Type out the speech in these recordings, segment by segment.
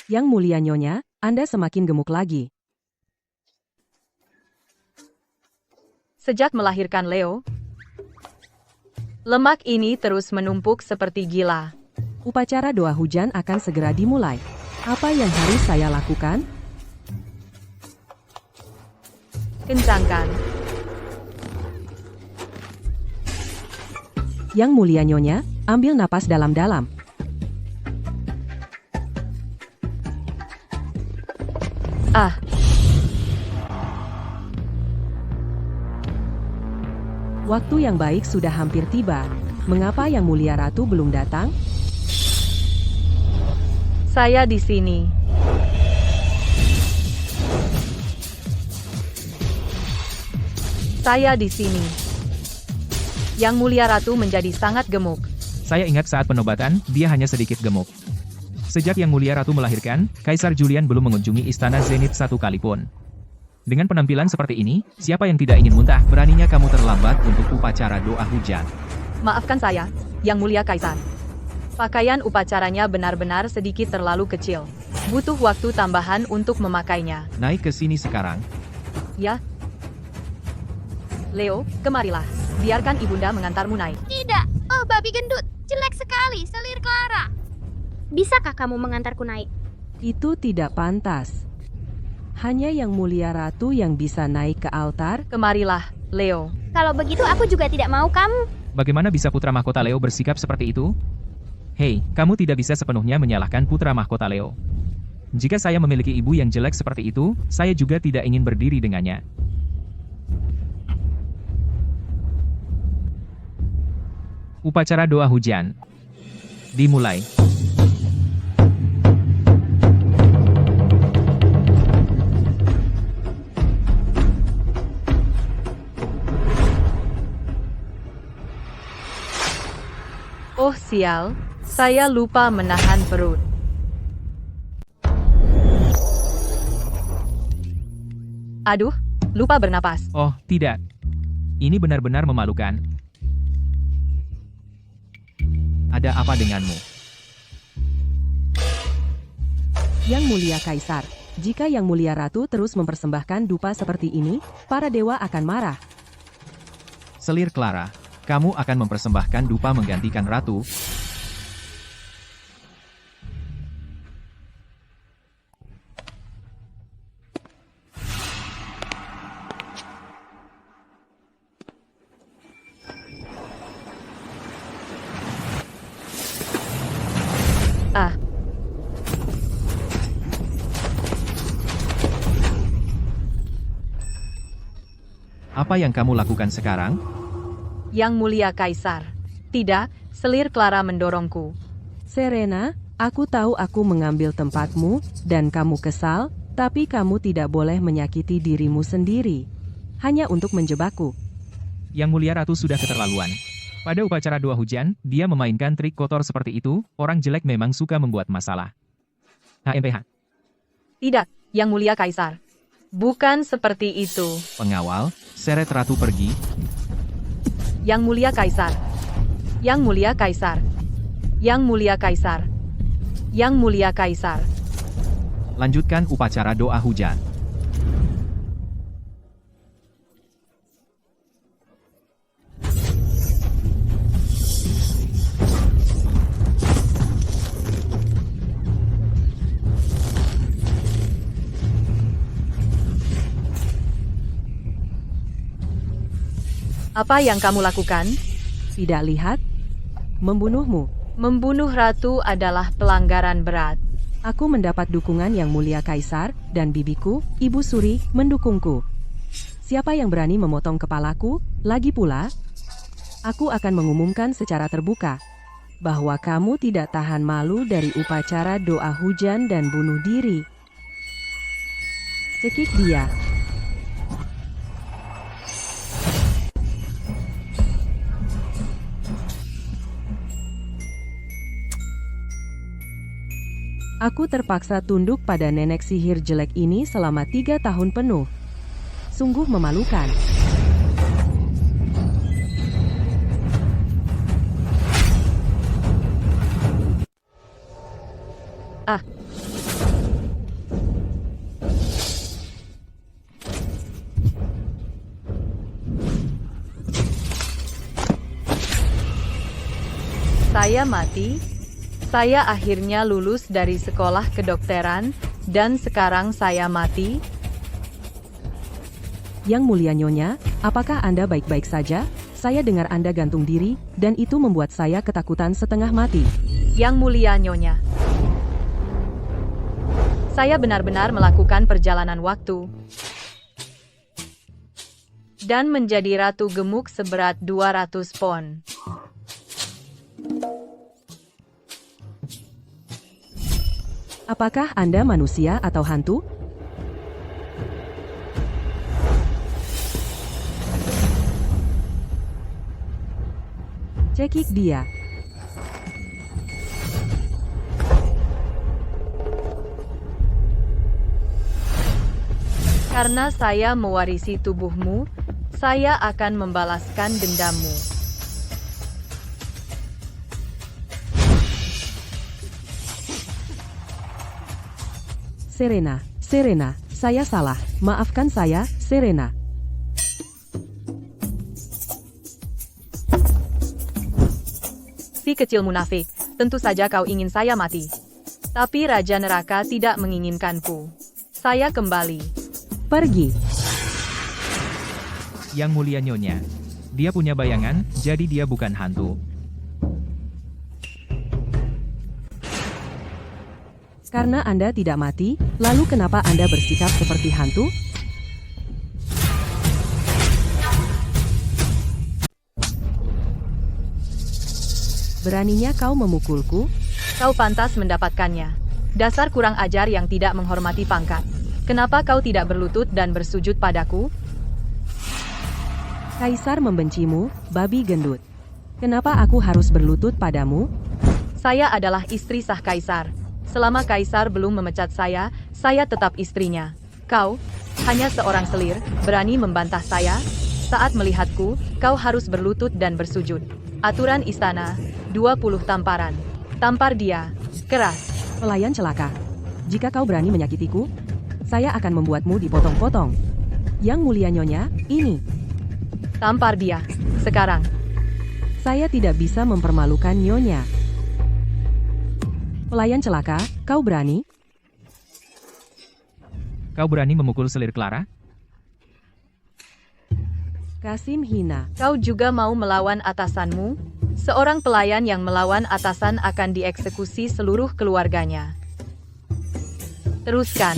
Yang mulia Nyonya, Anda semakin gemuk lagi. Sejak melahirkan Leo, lemak ini terus menumpuk seperti gila. Upacara doa hujan akan segera dimulai. Apa yang harus saya lakukan? Kencangkan. Yang mulia Nyonya, ambil napas dalam-dalam. Ah, Waktu yang baik sudah hampir tiba. Mengapa Yang Mulia Ratu belum datang? saya di sini. Saya di sini. Yang Mulia Ratu menjadi sangat gemuk. Saya ingat saat penobatan, dia hanya sedikit gemuk. Sejak Yang Mulia Ratu melahirkan, Kaisar Julian belum mengunjungi istana Zenith satu kali pun. Dengan penampilan seperti ini, siapa yang tidak ingin muntah? Beraninya kamu terlambat untuk upacara doa hujan. Maafkan saya, Yang Mulia Kaisar. Pakaian upacaranya benar-benar sedikit terlalu kecil. Butuh waktu tambahan untuk memakainya. Naik ke sini sekarang. Ya. Leo, kemarilah. Biarkan ibunda mengantarmu naik. Tidak, oh babi gendut, jelek sekali, selir Clara. Bisakah kamu mengantarku naik? Itu tidak pantas. Hanya Yang Mulia Ratu yang bisa naik ke altar. Kemarilah, Leo. Kalau begitu aku juga tidak mau kamu. Bagaimana bisa putra mahkota Leo bersikap seperti itu? Hei, kamu tidak bisa sepenuhnya menyalahkan putra mahkota Leo. Jika saya memiliki ibu yang jelek seperti itu, saya juga tidak ingin berdiri dengannya. Upacara doa hujan dimulai. Oh sial, saya lupa menahan perut. Aduh, lupa bernapas. Oh, tidak. Ini benar-benar memalukan. Ada apa denganmu? Yang Mulia Kaisar, jika Yang Mulia Ratu terus mempersembahkan dupa seperti ini, para dewa akan marah. Selir Clara, kamu akan mempersembahkan dupa menggantikan ratu? Ah, Apa yang kamu lakukan sekarang? Yang Mulia Kaisar. Tidak, selir Clara mendorongku. Serena, aku tahu aku mengambil tempatmu, dan kamu kesal, tapi kamu tidak boleh menyakiti dirimu sendiri. Hanya untuk menjebakku. Yang Mulia Ratu sudah keterlaluan. Pada upacara doa hujan, dia memainkan trik kotor seperti itu. Orang jelek memang suka membuat masalah. HMPH. Tidak, Yang Mulia Kaisar. Bukan seperti itu. Pengawal, seret ratu pergi. Yang Mulia Kaisar. Yang Mulia Kaisar. Yang Mulia Kaisar. Yang Mulia Kaisar. Lanjutkan upacara doa hujan. Apa yang kamu lakukan? Tidak lihat? Membunuhmu. Membunuh ratu adalah pelanggaran berat. Aku mendapat dukungan Yang Mulia Kaisar, dan bibiku, Ibu Suri, mendukungku. Siapa yang berani memotong kepalaku? Lagi pula, aku akan mengumumkan secara terbuka bahwa kamu tidak tahan malu dari upacara doa hujan dan bunuh diri. Cekik dia. Aku terpaksa tunduk pada nenek sihir jelek ini selama 3 tahun penuh. Sungguh memalukan. Ah, Saya mati. Saya akhirnya lulus dari sekolah kedokteran, dan sekarang saya mati. Yang mulia Nyonya, apakah Anda baik-baik saja? Saya dengar Anda gantung diri, dan itu membuat saya ketakutan setengah mati. Yang mulia Nyonya. Saya benar-benar melakukan perjalanan waktu. Dan menjadi ratu gemuk seberat 200 pon. Apakah Anda manusia atau hantu? Cekik dia. Karena saya mewarisi tubuhmu, saya akan membalaskan dendammu. Serena, saya salah. Maafkan saya, Serena. Si kecil munafik, tentu saja kau ingin saya mati. Tapi Raja Neraka tidak menginginkanku. Saya kembali. Pergi. Yang mulia Nyonya. Dia punya bayangan, jadi dia bukan hantu. Karena Anda tidak mati, lalu kenapa Anda bersikap seperti hantu? Beraninya kau memukulku? Kau pantas mendapatkannya. Dasar kurang ajar yang tidak menghormati pangkat. Kenapa kau tidak berlutut dan bersujud padaku? Kaisar membencimu, babi gendut. Kenapa aku harus berlutut padamu? Saya adalah istri sah Kaisar. Selama Kaisar belum memecat saya tetap istrinya. Kau, hanya seorang selir, berani membantah saya? Saat melihatku, kau harus berlutut dan bersujud. Aturan istana, 20 tamparan. Tampar dia, keras. Pelayan celaka. Jika kau berani menyakitiku, saya akan membuatmu dipotong-potong. Yang mulia Nyonya, ini. Tampar dia, sekarang. Saya tidak bisa mempermalukan Nyonya. Pelayan celaka, kau berani? Kau berani memukul selir Clara? Kasim hina. Kau juga mau melawan atasanmu? Seorang pelayan yang melawan atasan akan dieksekusi seluruh keluarganya. Teruskan.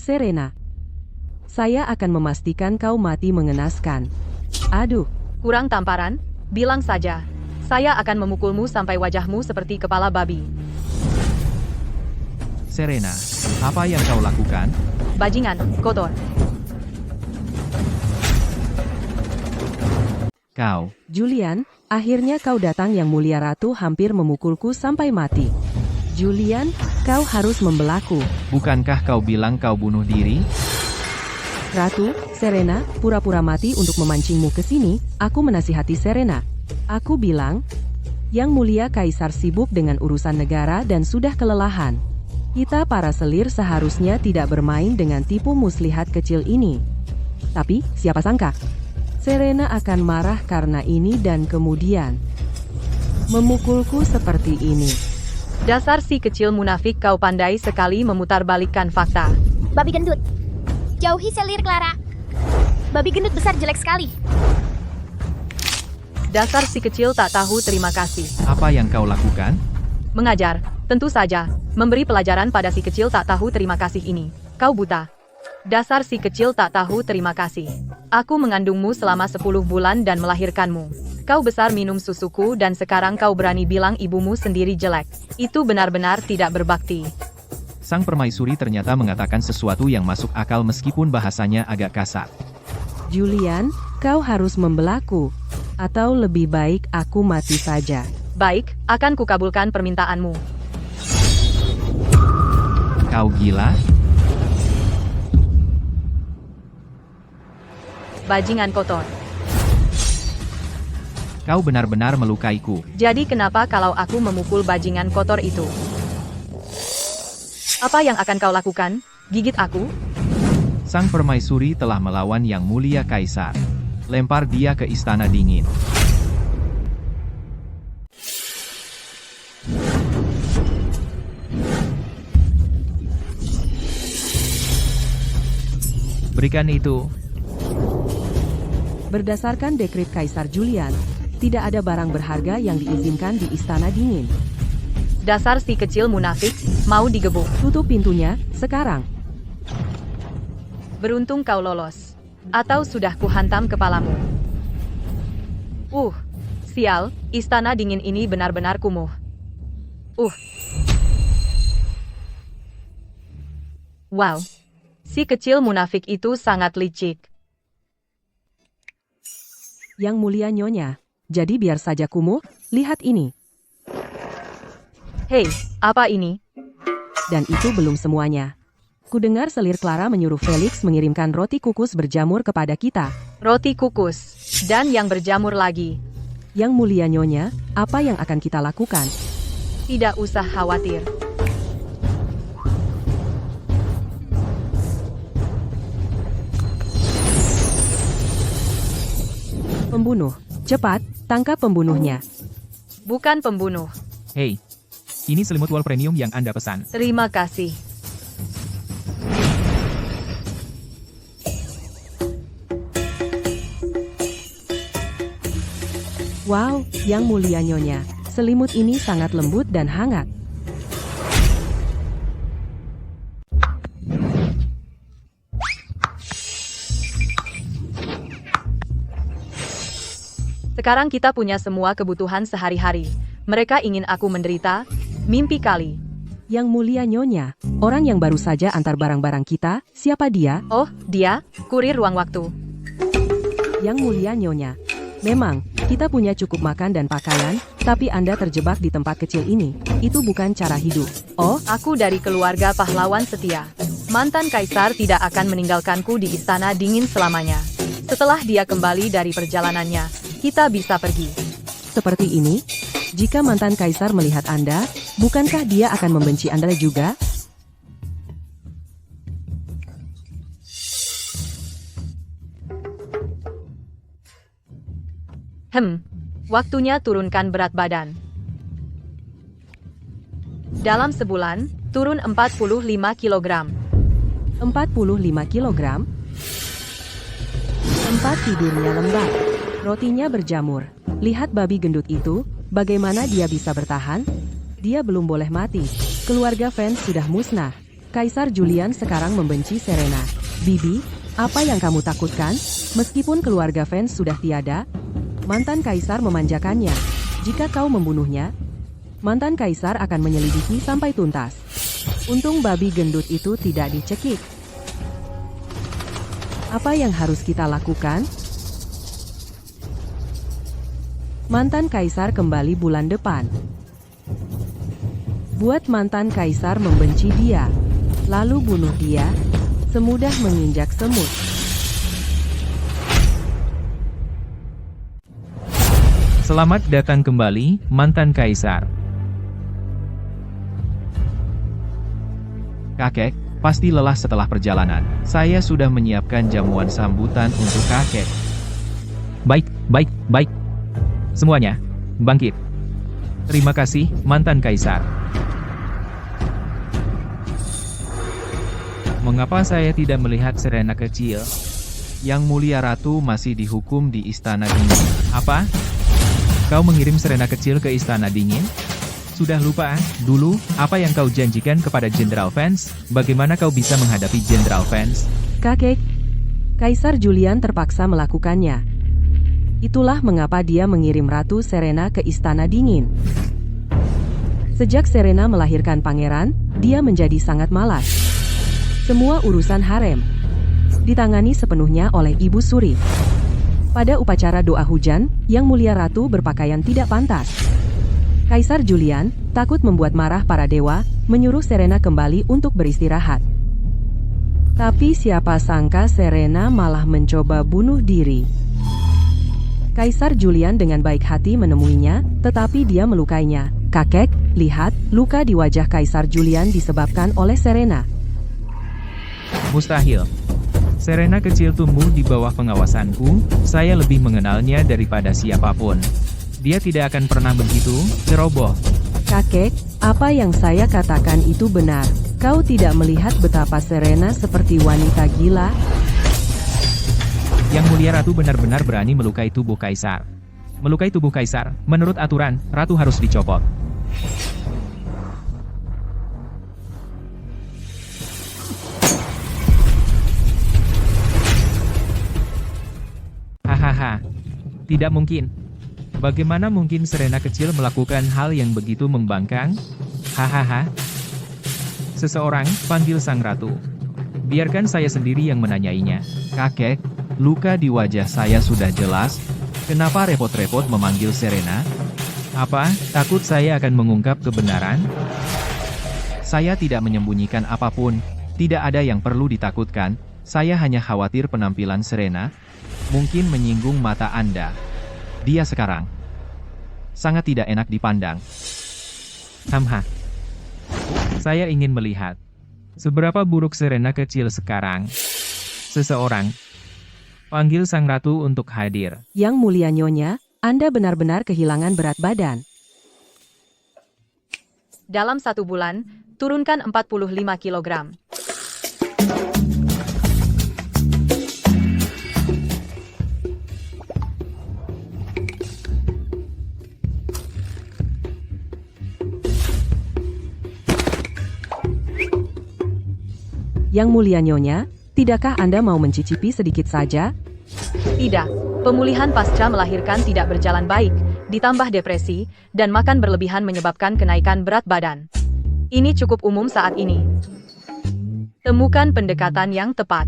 Serena. Saya akan memastikan kau mati mengenaskan. Aduh. Kurang tamparan? Bilang saja. Saya akan memukulmu sampai wajahmu seperti kepala babi. Serena, apa yang kau lakukan? Bajingan, kotor. Kau. Julian, akhirnya kau datang yang mulia ratu hampir memukulku sampai mati. Julian, kau harus membelaku. Bukankah kau bilang kau bunuh diri? Ratu, Serena, pura-pura mati untuk memancingmu ke sini. Aku menasihati Serena. Aku bilang, Yang Mulia Kaisar sibuk dengan urusan negara dan sudah kelelahan. Kita para selir seharusnya tidak bermain dengan tipu muslihat kecil ini. Tapi, siapa sangka? Serena akan marah karena ini dan kemudian memukulku seperti ini. Dasar si kecil munafik, kau pandai sekali memutarbalikkan fakta. Babi gendut. Jauhi selir Clara. Babi gendut besar jelek sekali. Dasar si kecil tak tahu terima kasih. Apa yang kau lakukan? Mengajar, tentu saja. Memberi pelajaran pada si kecil tak tahu terima kasih ini. Kau buta. Dasar si kecil tak tahu terima kasih. Aku mengandungmu selama 10 bulan dan melahirkanmu. Kau besar minum susuku dan sekarang kau berani bilang ibumu sendiri jelek. Itu benar-benar tidak berbakti. Sang permaisuri ternyata mengatakan sesuatu yang masuk akal meskipun bahasanya agak kasar. Julian, kau harus membelaku. Atau lebih baik aku mati saja. Baik, akan kukabulkan permintaanmu. Kau gila? Bajingan kotor. Kau benar-benar melukaiku. Jadi kenapa kalau aku memukul bajingan kotor itu? Apa yang akan kau lakukan? Gigit aku? Sang permaisuri telah melawan Yang Mulia Kaisar. Lempar dia ke Istana Dingin. Berikan itu. Berdasarkan dekret Kaisar Julian, tidak ada barang berharga yang diizinkan di Istana Dingin. Dasar si kecil munafik, mau digebuk. Tutup pintunya, sekarang. Beruntung kau lolos. Atau sudah kuhantam kepalamu. Sial, Istana Dingin ini benar-benar kumuh. Wow. Si kecil munafik itu sangat licik. Yang Mulia Nyonya, jadi biar saja kumuh, lihat ini. Hei, apa ini? Dan itu belum semuanya. Kudengar selir Clara menyuruh Felix mengirimkan roti kukus berjamur kepada kita. Roti kukus. Dan yang berjamur lagi. Yang Mulia Nyonya, apa yang akan kita lakukan? Tidak usah khawatir. Pembunuh, cepat, tangkap pembunuhnya. Bukan pembunuh. Hei, ini selimut wol premium yang Anda pesan. Terima kasih. Wow, Yang Mulia Nyonya, selimut ini sangat lembut dan hangat. Sekarang kita punya semua kebutuhan sehari-hari. Mereka ingin aku menderita? Mimpi kali. Yang Mulia Nyonya, orang yang baru saja antar barang-barang kita, siapa dia? Oh, dia? Kurir ruang waktu. Yang Mulia Nyonya, memang, kita punya cukup makan dan pakaian, tapi Anda terjebak di tempat kecil ini. Itu bukan cara hidup. Oh, Aku dari keluarga pahlawan setia. Mantan kaisar tidak akan meninggalkanku di Istana Dingin selamanya. Setelah dia kembali dari perjalanannya, kita bisa pergi. seperti ini? Jika mantan kaisar melihat Anda, bukankah dia akan membenci Anda juga? Waktunya turunkan berat badan. Dalam sebulan, turun 45 kg. 45 kilogram? Tempat tidurnya lembab. Rotinya berjamur. Lihat babi gendut itu, bagaimana dia bisa bertahan? Dia belum boleh mati. Keluarga fans sudah musnah. Kaisar Julian sekarang membenci Serena. Bibi, apa yang kamu takutkan? Meskipun keluarga fans sudah tiada, mantan kaisar memanjakannya. Jika kau membunuhnya, mantan kaisar akan menyelidiki sampai tuntas. Untung babi gendut itu tidak dicekik. Apa yang harus kita lakukan? Mantan kaisar kembali bulan depan. Buat mantan kaisar membenci dia, lalu bunuh dia, semudah menginjak semut. Selamat datang kembali, mantan kaisar. Kakek, pasti lelah setelah perjalanan. Saya sudah menyiapkan jamuan sambutan untuk kakek. Baik. Semuanya, bangkit. Terima kasih, mantan kaisar. Mengapa saya tidak melihat Serena kecil? Yang Mulia Ratu masih dihukum di Istana Dingin. Apa? Kau mengirim Serena kecil ke Istana Dingin? Sudah lupa dulu apa yang kau janjikan kepada Jenderal Vance? Bagaimana kau bisa menghadapi Jenderal Vance? Kakek, Kaisar Julian terpaksa melakukannya. Itulah mengapa dia mengirim Ratu Serena ke Istana Dingin. Sejak Serena melahirkan pangeran, dia menjadi sangat malas. Semua urusan harem ditangani sepenuhnya oleh Ibu Suri. Pada upacara doa hujan, Yang Mulia Ratu berpakaian tidak pantas. Kaisar Julian, takut membuat marah para dewa, menyuruh Serena kembali untuk beristirahat. Tapi siapa sangka Serena malah mencoba bunuh diri. Kaisar Julian dengan baik hati menemuinya, tetapi dia melukainya. Kakek, lihat, luka di wajah Kaisar Julian disebabkan oleh Serena. Mustahil. Serena kecil tumbuh di bawah pengawasanku, saya lebih mengenalnya daripada siapapun. Dia tidak akan pernah begitu, ceroboh. Kakek, apa yang saya katakan itu benar. Kau tidak melihat betapa Serena seperti wanita gila? Yang Mulia Ratu benar-benar berani melukai tubuh Kaisar. Melukai tubuh Kaisar, menurut aturan, Ratu harus dicopot. Hahaha. Tidak mungkin. Bagaimana mungkin Serena kecil melakukan hal yang begitu membangkang? Hahaha. Seseorang, panggil sang ratu. Biarkan saya sendiri yang menanyainya. Kakek, luka di wajah saya sudah jelas. Kenapa repot-repot memanggil Serena? Apa, takut saya akan mengungkap kebenaran? Saya tidak menyembunyikan apapun. Tidak ada yang perlu ditakutkan. Saya hanya khawatir penampilan Serena mungkin menyinggung mata Anda. Dia sekarang sangat tidak enak dipandang. Hamha. Saya ingin melihat seberapa buruk Serena kecil sekarang. Seseorang, panggil sang ratu untuk hadir. Yang Mulia Nyonya, Anda benar-benar kehilangan berat badan. Dalam 1 bulan, turunkan 45 kilogram. Yang Mulia Nyonya, tidakkah Anda mau mencicipi sedikit saja? Tidak, pemulihan pasca melahirkan tidak berjalan baik, ditambah depresi, dan makan berlebihan menyebabkan kenaikan berat badan. Ini cukup umum saat ini. Temukan pendekatan yang tepat,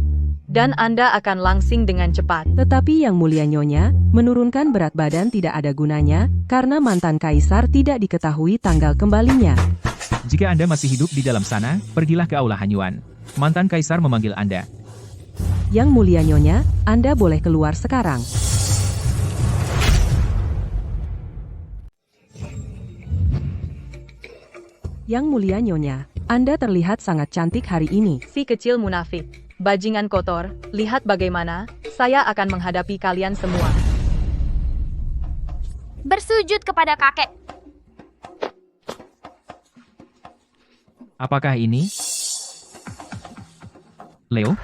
dan Anda akan langsing dengan cepat. Tetapi Yang Mulia Nyonya, menurunkan berat badan tidak ada gunanya, karena mantan kaisar tidak diketahui tanggal kembalinya. Jika Anda masih hidup di dalam sana, pergilah ke Aula Hanyuan. Mantan kaisar memanggil Anda. Yang Mulia Nyonya, Anda boleh keluar sekarang. Yang Mulia Nyonya, Anda terlihat sangat cantik hari ini. Si kecil munafik, bajingan kotor, lihat bagaimana saya akan menghadapi kalian semua. Bersujud kepada kakek. Apakah ini Leo?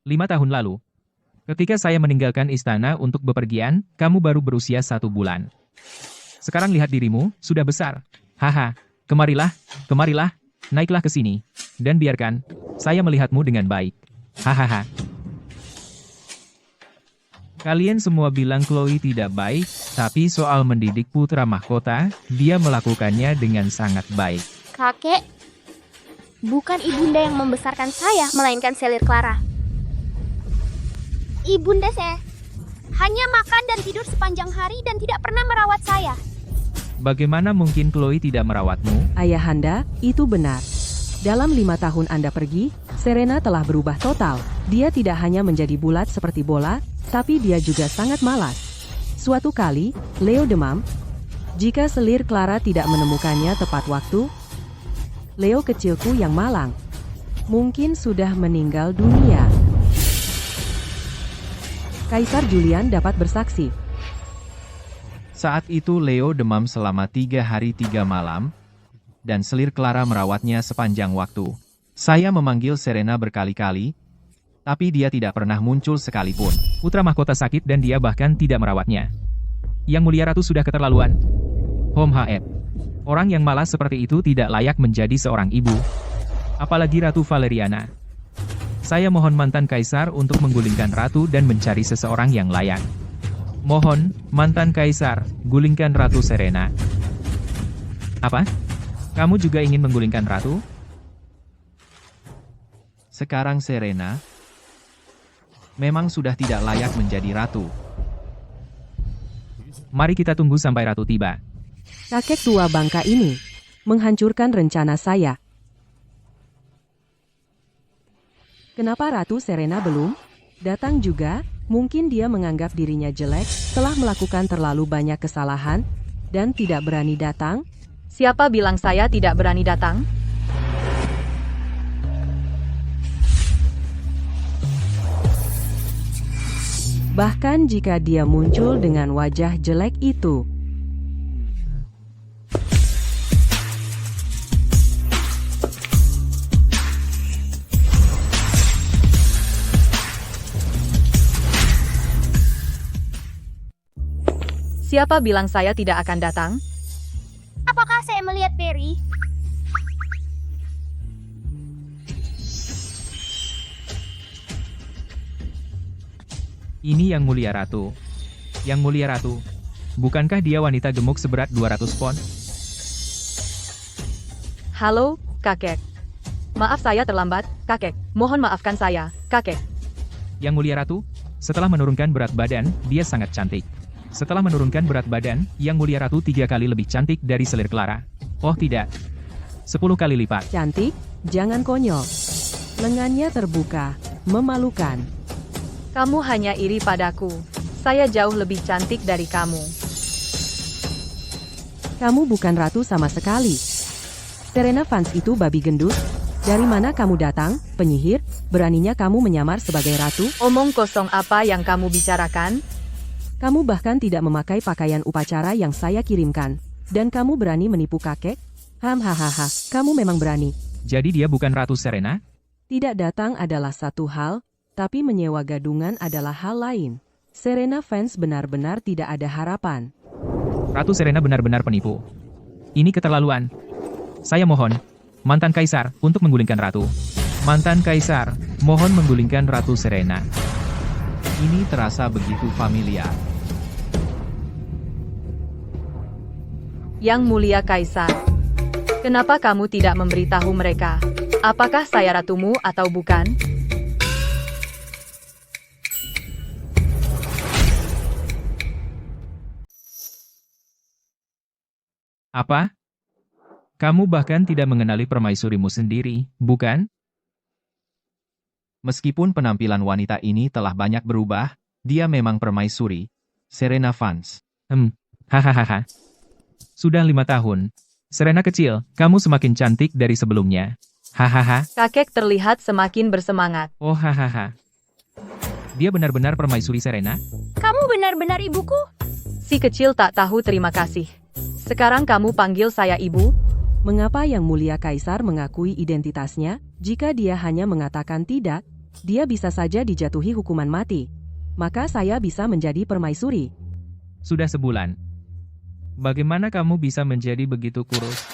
5 tahun lalu, ketika saya meninggalkan istana untuk bepergian, kamu baru berusia 1 bulan. Sekarang lihat dirimu, sudah besar. Haha, kemarilah, naiklah ke sini, dan biarkan saya melihatmu dengan baik. Hahaha. Kalian semua bilang Chloe tidak baik, tapi soal mendidik putra mahkota, dia melakukannya dengan sangat baik. Kakek, bukan ibunda yang membesarkan saya, melainkan Selir Clara. Ibunda saya hanya makan dan tidur sepanjang hari dan tidak pernah merawat saya. Bagaimana mungkin Chloe tidak merawatmu? Ayahanda, itu benar. Dalam 5 tahun Anda pergi, Serena telah berubah total. Dia tidak hanya menjadi bulat seperti bola, tapi dia juga sangat malas. Suatu kali, Leo demam. Jika Selir Clara tidak menemukannya tepat waktu, Leo kecilku yang malang mungkin sudah meninggal dunia. Kaisar Julian dapat bersaksi. Saat itu Leo demam selama 3 hari 3 malam, dan Selir Clara merawatnya sepanjang waktu. Saya memanggil Serena berkali-kali, tapi dia tidak pernah muncul sekalipun. Putra mahkota sakit dan dia bahkan tidak merawatnya. Yang Mulia Ratu sudah keterlaluan. Hom Haep. Orang yang malas seperti itu tidak layak menjadi seorang ibu. Apalagi Ratu Valeriana. Saya mohon mantan kaisar untuk menggulingkan ratu dan mencari seseorang yang layak. Mohon, mantan kaisar, gulingkan Ratu Serena. Apa? Kamu juga ingin menggulingkan ratu? Sekarang Serena memang sudah tidak layak menjadi ratu. Mari kita tunggu sampai ratu tiba. Kakek tua bangka ini menghancurkan rencana saya. Kenapa Ratu Serena belum datang juga? Mungkin dia menganggap dirinya jelek, telah melakukan terlalu banyak kesalahan. dan tidak berani datang? Siapa bilang saya tidak berani datang? Bahkan jika dia muncul dengan wajah jelek itu. Siapa bilang saya tidak akan datang? Apakah saya melihat Peri? Ini Yang Mulia Ratu. Yang Mulia Ratu, bukankah dia wanita gemuk seberat 200 pon? Halo, kakek. Maaf saya terlambat, kakek. Mohon maafkan saya, kakek. Yang Mulia Ratu, setelah menurunkan berat badan, dia sangat cantik. Setelah menurunkan berat badan, Yang Mulia Ratu 3 kali lebih cantik dari selir Clara. Oh tidak, 10 kali lipat. Cantik? Jangan konyol. Lengannya terbuka, memalukan. Kamu hanya iri padaku. Saya jauh lebih cantik dari kamu. Kamu bukan ratu sama sekali. Serena Vance itu babi gendut. Dari mana kamu datang, penyihir? Beraninya kamu menyamar sebagai ratu? Omong kosong apa yang kamu bicarakan? Kamu bahkan tidak memakai pakaian upacara yang saya kirimkan. Dan kamu berani menipu kakek? Hahaha, kamu memang berani. Jadi dia bukan Ratu Serena? Tidak datang adalah satu hal, tapi menyewa gadungan adalah hal lain. Serena Vance benar-benar tidak ada harapan. Ratu Serena benar-benar penipu. Ini keterlaluan. Saya mohon, mantan kaisar, untuk menggulingkan ratu. Mantan kaisar, mohon menggulingkan Ratu Serena. Ini terasa begitu familiar. Yang Mulia Kaisar, kenapa kamu tidak memberitahu mereka? Apakah saya ratumu atau bukan? Apa? Kamu bahkan tidak mengenali permaisurimu sendiri, bukan? Meskipun penampilan wanita ini telah banyak berubah, dia memang permaisuri, Serena Vance. Hahaha. Sudah 5 tahun. Serena kecil, kamu semakin cantik dari sebelumnya. Hahaha. Kakek terlihat semakin bersemangat. Oh hahaha. Dia benar-benar permaisuri Serena? Kamu benar-benar ibuku? Si kecil tak tahu terima kasih. Sekarang kamu panggil saya ibu? Mengapa Yang Mulia Kaisar mengakui identitasnya? Jika dia hanya mengatakan tidak, dia bisa saja dijatuhi hukuman mati. Maka saya bisa menjadi permaisuri. Sudah sebulan. Bagaimana kamu bisa menjadi begitu kurus?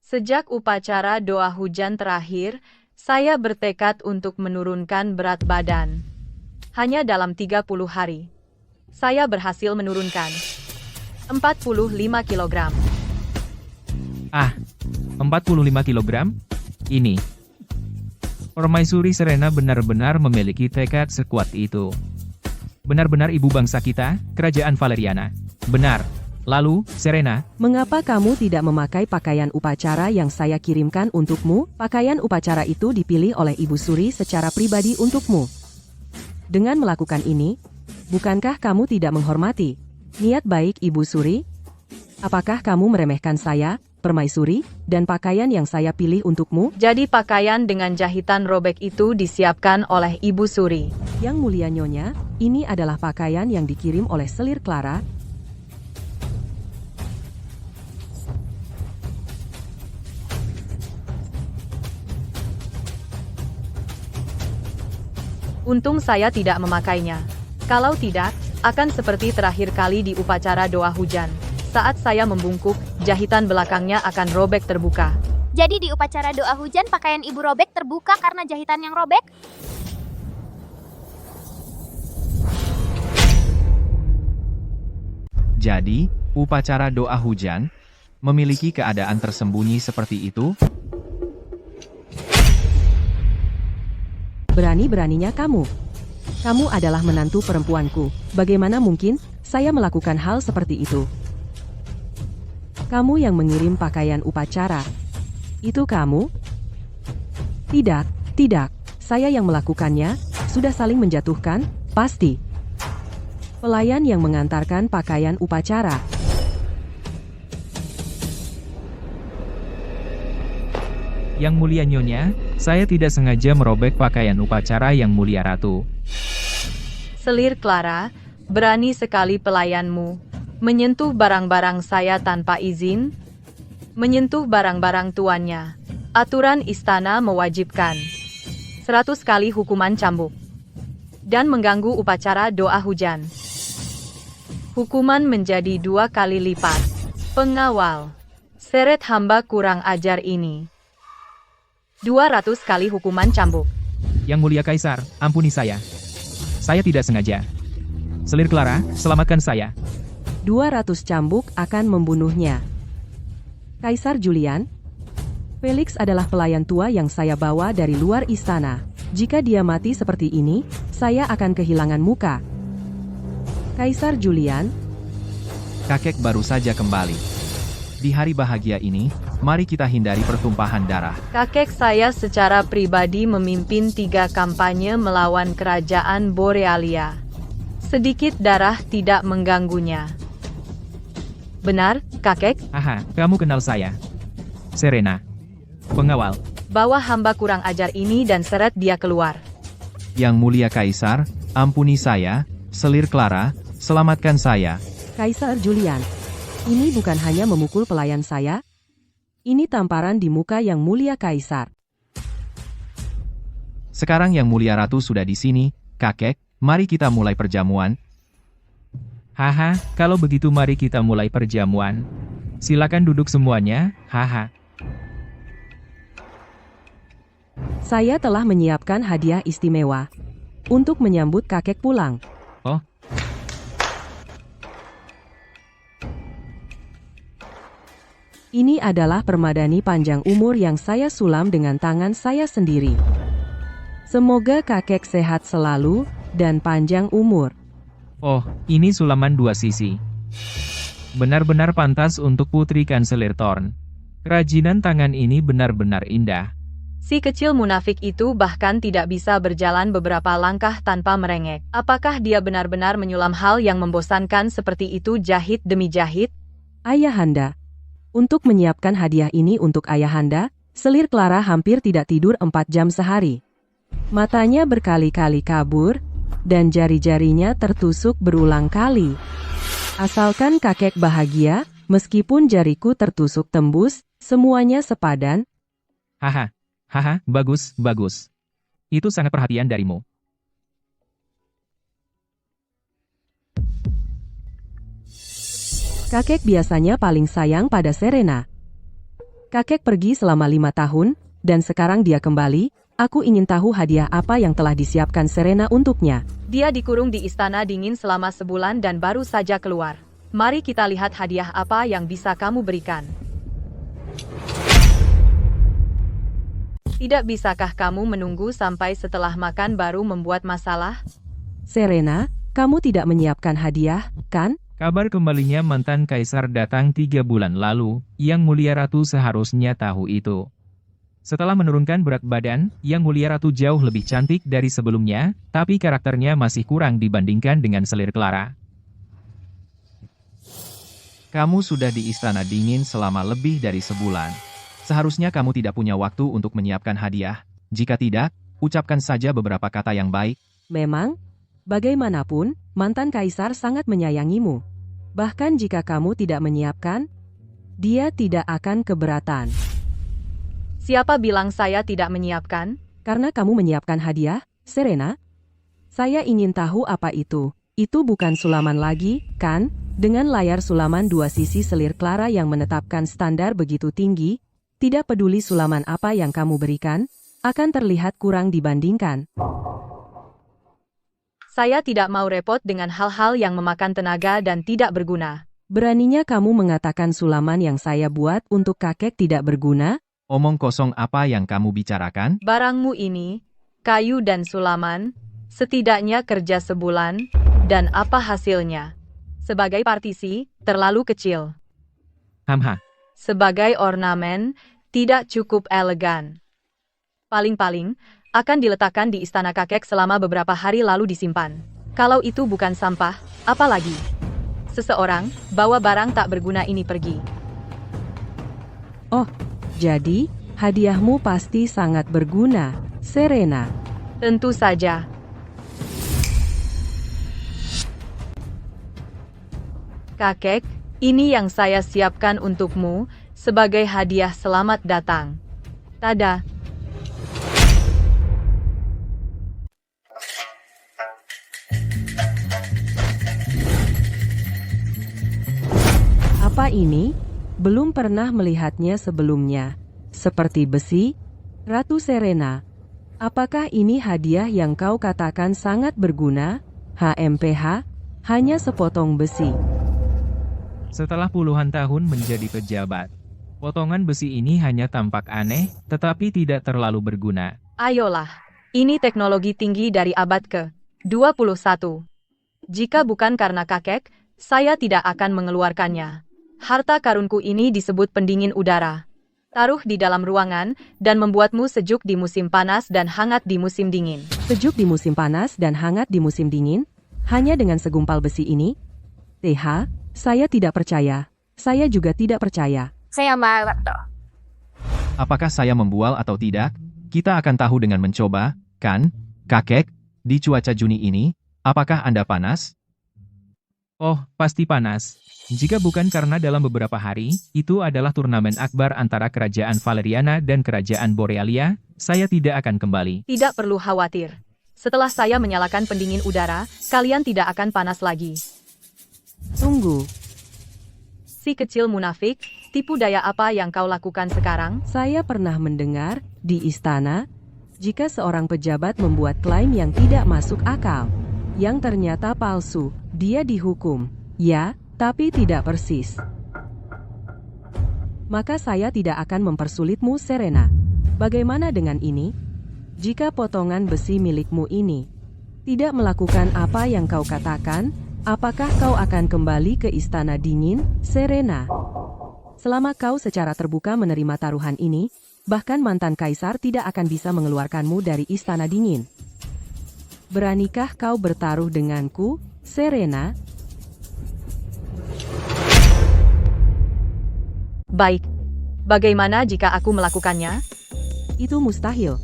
Sejak upacara doa hujan terakhir, saya bertekad untuk menurunkan berat badan. Hanya dalam 30 hari. Saya berhasil menurunkan 45 kg. 45 kg? Ini. Permaisuri Serena benar-benar memiliki tekad sekuat itu. Benar-benar ibu bangsa kita, kerajaan Valeriana. Benar. Lalu, Serena, Mengapa kamu tidak memakai pakaian upacara yang saya kirimkan untukmu? Pakaian upacara itu dipilih oleh Ibu Suri secara pribadi untukmu. Dengan melakukan ini, bukankah kamu tidak menghormati niat baik Ibu Suri? Apakah kamu meremehkan saya, permaisuri, dan pakaian yang saya pilih untukmu? Jadi pakaian dengan jahitan robek itu disiapkan oleh Ibu Suri. Yang Mulia Nyonya, ini adalah pakaian yang dikirim oleh selir Clara. Untung saya tidak memakainya. Kalau tidak, akan seperti terakhir kali di upacara doa hujan. Saat saya membungkuk, jahitan belakangnya akan robek terbuka. Jadi di upacara doa hujan pakaian ibu robek terbuka karena jahitan yang robek? Jadi, upacara doa hujan memiliki keadaan tersembunyi seperti itu? Berani-beraninya kamu. Kamu adalah menantu perempuanku. Bagaimana mungkin saya melakukan hal seperti itu? Kamu yang mengirim pakaian upacara. Itu kamu? Tidak, tidak. Saya yang melakukannya. Sudah saling menjatuhkan, pasti. Pelayan yang mengantarkan pakaian upacara. Yang mulia Nyonya, saya tidak sengaja merobek pakaian upacara Yang Mulia Ratu. Selir Clara, berani sekali pelayanmu menyentuh barang-barang saya tanpa izin, menyentuh barang-barang tuannya. Aturan istana mewajibkan 100 kali hukuman cambuk dan mengganggu upacara doa hujan. Hukuman menjadi 2 kali lipat. Pengawal, seret hamba kurang ajar ini. 200 kali hukuman cambuk. Yang Mulia Kaisar, ampuni saya. Saya tidak sengaja. Selir Clara, selamatkan saya. 200 cambuk akan membunuhnya. Kaisar Julian, Felix adalah pelayan tua yang saya bawa dari luar istana. Jika dia mati seperti ini, saya akan kehilangan muka. Kaisar Julian, Kakek baru saja kembali. Di hari bahagia ini, mari kita hindari pertumpahan darah. Kakek saya secara pribadi memimpin 3 kampanye melawan kerajaan Borealia. Sedikit darah tidak mengganggunya. Benar, kakek? Haha, kamu kenal saya. Serena. Pengawal. Bawa hamba kurang ajar ini dan seret dia keluar. Yang Mulia Kaisar, ampuni saya. Selir Clara, selamatkan saya. Kaisar Julian, ini bukan hanya memukul pelayan saya. Ini tamparan di muka Yang Mulia Kaisar. Sekarang Yang Mulia Ratu sudah di sini, kakek, mari kita mulai perjamuan. Haha, kalau begitu mari kita mulai perjamuan. Silakan duduk semuanya, haha. Saya telah menyiapkan hadiah istimewa untuk menyambut kakek pulang. Oh, Ini adalah permadani panjang umur yang saya sulam dengan tangan saya sendiri. Semoga kakek sehat selalu dan panjang umur. oh, ini sulaman 2 sisi. Benar-benar pantas untuk Putri Kanselir Thorn. Kerajinan tangan ini benar-benar indah. Si kecil munafik itu bahkan tidak bisa berjalan beberapa langkah tanpa merengek. Apakah dia benar-benar menyulam hal yang membosankan seperti itu jahit demi jahit? Ayahanda, untuk menyiapkan hadiah ini untuk Ayahanda, Selir Clara hampir tidak tidur 4 jam sehari. Matanya berkali-kali kabur, dan jari-jarinya tertusuk berulang kali. Asalkan kakek bahagia, meskipun jariku tertusuk tembus, semuanya sepadan. Haha, haha, bagus, bagus. Itu sangat perhatian darimu. Kakek biasanya paling sayang pada Serena. Kakek pergi selama 5 tahun, dan sekarang dia kembali. Aku ingin tahu hadiah apa yang telah disiapkan Serena untuknya. Dia dikurung di istana dingin selama sebulan dan baru saja keluar. Mari kita lihat hadiah apa yang bisa kamu berikan. Tidak bisakah kamu menunggu sampai setelah makan baru membuat masalah? Serena, kamu tidak menyiapkan hadiah, kan? Kabar kembalinya mantan kaisar datang 3 bulan lalu, Yang Mulia Ratu seharusnya tahu itu. Setelah menurunkan berat badan, Yang Mulia Ratu jauh lebih cantik dari sebelumnya, tapi karakternya masih kurang dibandingkan dengan Selir Clara. Kamu sudah di istana dingin selama lebih dari sebulan. Seharusnya kamu tidak punya waktu untuk menyiapkan hadiah. Jika tidak, ucapkan saja beberapa kata yang baik. Memang, bagaimanapun, mantan kaisar sangat menyayangimu. Bahkan jika kamu tidak menyiapkan, dia tidak akan keberatan. Siapa bilang saya tidak menyiapkan? Karena kamu menyiapkan hadiah, Serena. Saya ingin tahu apa itu. Itu bukan sulaman lagi, kan? Dengan layar sulaman 2 sisi Selir Clara yang menetapkan standar begitu tinggi, tidak peduli sulaman apa yang kamu berikan, akan terlihat kurang dibandingkan. Saya tidak mau repot dengan hal-hal yang memakan tenaga dan tidak berguna. Beraninya kamu mengatakan sulaman yang saya buat untuk kakek tidak berguna? Omong kosong apa yang kamu bicarakan? Barangmu ini, kayu dan sulaman, setidaknya kerja sebulan, dan apa hasilnya? Sebagai partisi, terlalu kecil. Hamha. Sebagai ornamen, tidak cukup elegan. Paling-paling, akan diletakkan di istana kakek selama beberapa hari lalu disimpan. Kalau itu bukan sampah, apa lagi? Seseorang, bawa barang tak berguna ini pergi. Oh, jadi hadiahmu pasti sangat berguna, Serena. Tentu saja. Kakek, ini yang saya siapkan untukmu sebagai hadiah selamat datang. Tada. Apa ini? Belum pernah melihatnya sebelumnya. Seperti besi? Ratu Serena, apakah ini hadiah yang kau katakan sangat berguna? HMPH? Hanya sepotong besi. Setelah puluhan tahun menjadi pejabat, potongan besi ini hanya tampak aneh, tetapi tidak terlalu berguna. Ayolah, ini teknologi tinggi dari abad ke-21. Jika bukan karena kakek, saya tidak akan mengeluarkannya. Harta karunku ini disebut pendingin udara. Taruh di dalam ruangan, dan membuatmu sejuk di musim panas dan hangat di musim dingin. Sejuk di musim panas dan hangat di musim dingin? Hanya dengan segumpal besi ini? TH, saya tidak percaya. Saya juga tidak percaya. Saya marah toh. Apakah saya membual atau tidak? Kita akan tahu dengan mencoba, kan? Kakek, di cuaca Juni ini, apakah Anda panas? Oh, pasti panas. Jika bukan karena dalam beberapa hari, itu adalah turnamen akbar antara Kerajaan Valeriana dan Kerajaan Borealia, saya tidak akan kembali. Tidak perlu khawatir. Setelah saya menyalakan pendingin udara, kalian tidak akan panas lagi. Tunggu, Si kecil munafik, tipu daya apa yang kau lakukan sekarang? saya pernah mendengar di istana, jika seorang pejabat membuat klaim yang tidak masuk akal, yang ternyata palsu, dia dihukum. Ya, tapi tidak persis. Maka saya tidak akan mempersulitmu, Serena. Bagaimana dengan ini? Jika potongan besi milikmu ini tidak melakukan apa yang kau katakan, apakah kau akan kembali ke Istana Dingin, Serena? Selama kau secara terbuka menerima taruhan ini, bahkan mantan kaisar tidak akan bisa mengeluarkanmu dari Istana Dingin. Beranikah kau bertaruh denganku, Serena? Baik. Bagaimana jika aku melakukannya? Itu mustahil.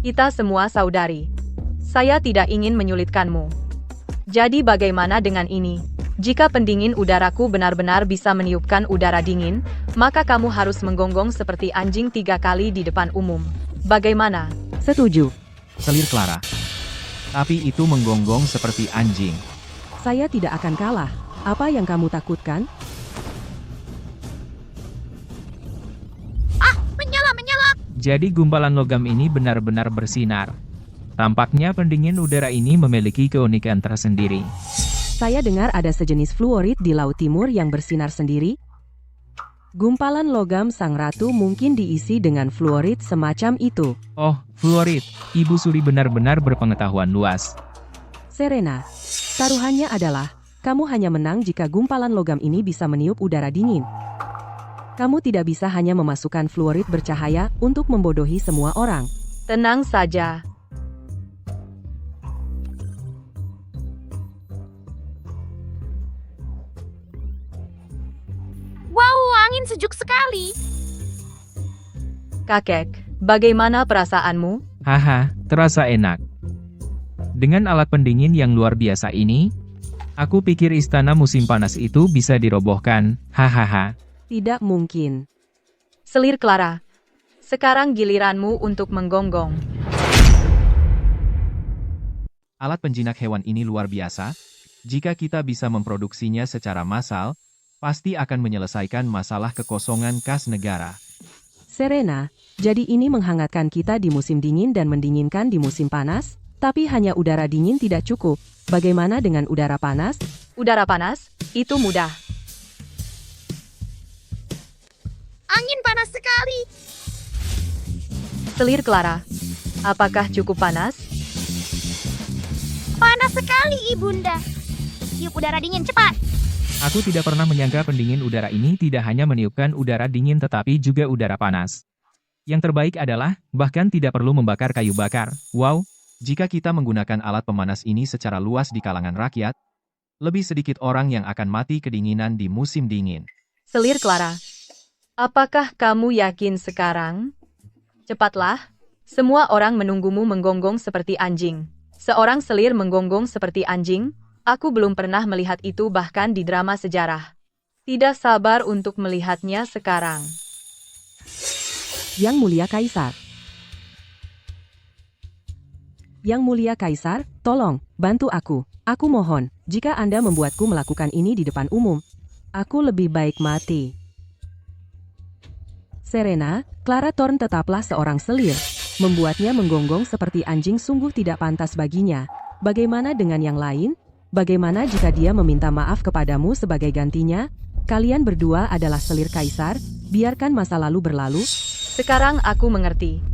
Kita semua saudari. Saya tidak ingin menyulitkanmu. Jadi bagaimana dengan ini? Jika pendingin udaraku benar-benar bisa meniupkan udara dingin, maka kamu harus menggonggong seperti anjing 3 kali di depan umum. Bagaimana? Setuju. Selir Clara. Tapi itu menggonggong seperti anjing. Saya tidak akan kalah. Apa yang kamu takutkan? Menyala. Jadi gumpalan logam ini benar-benar bersinar. Tampaknya pendingin udara ini memiliki keunikan tersendiri. Saya dengar ada sejenis fluorid di Laut Timur yang bersinar sendiri. Gumpalan logam sang ratu mungkin diisi dengan fluorid semacam itu. Oh, fluorid. Ibu Suri benar-benar berpengetahuan luas. Serena, taruhannya adalah, kamu hanya menang jika gumpalan logam ini bisa meniup udara dingin. Kamu tidak bisa hanya memasukkan fluorid bercahaya untuk membodohi semua orang. Tenang saja. Wow, angin sejuk sekali. Kakek, bagaimana perasaanmu? Haha, terasa enak. Dengan alat pendingin yang luar biasa ini, aku pikir istana musim panas itu bisa dirobohkan, hahaha. Tidak mungkin. Selir Clara. Sekarang giliranmu untuk menggonggong. Alat penjinak hewan ini luar biasa. Jika kita bisa memproduksinya secara massal, pasti akan menyelesaikan masalah kekosongan kas negara. Serena, jadi ini menghangatkan kita di musim dingin dan mendinginkan di musim panas? Tapi hanya udara dingin tidak cukup. Bagaimana dengan udara panas? Udara panas? Itu mudah. Angin panas sekali. Selir Clara. Apakah cukup panas? Panas sekali, Ibunda. Tiup udara dingin, cepat. Aku tidak pernah menyangka pendingin udara ini tidak hanya meniupkan udara dingin tetapi juga udara panas. Yang terbaik adalah, bahkan tidak perlu membakar kayu bakar. Wow, Jika kita menggunakan alat pemanas ini secara luas di kalangan rakyat, lebih sedikit orang yang akan mati kedinginan di musim dingin. Selir Clara. Apakah kamu yakin sekarang? Cepatlah. Semua orang menunggumu menggonggong seperti anjing. Seorang selir menggonggong seperti anjing? Aku belum pernah melihat itu bahkan di drama sejarah. Tidak sabar untuk melihatnya sekarang. Yang Mulia Kaisar. Yang Mulia Kaisar, tolong, bantu aku. Aku mohon, jika Anda membuatku melakukan ini di depan umum, aku lebih baik mati. Serena, Clara Thorne tetaplah seorang selir. Membuatnya menggonggong seperti anjing sungguh tidak pantas baginya. Bagaimana dengan yang lain? Bagaimana jika dia meminta maaf kepadamu sebagai gantinya? Kalian berdua adalah selir kaisar, biarkan masa lalu berlalu. Sekarang aku mengerti.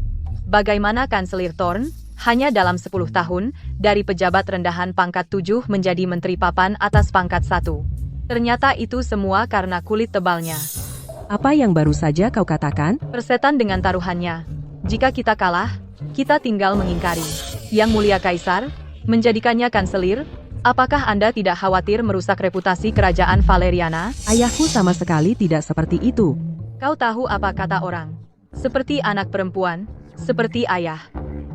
Bagaimana kanselir Thorne, hanya dalam 10 tahun, dari pejabat rendahan pangkat 7 menjadi menteri papan atas pangkat 1. Ternyata itu semua karena kulit tebalnya. Apa yang baru saja kau katakan? Persetan dengan taruhannya. Jika kita kalah, kita tinggal mengingkari. Yang Mulia Kaisar, menjadikannya kanselir, apakah Anda tidak khawatir merusak reputasi kerajaan Valeriana? Ayahku sama sekali tidak seperti itu. Kau tahu apa kata orang? Seperti anak perempuan, seperti ayah.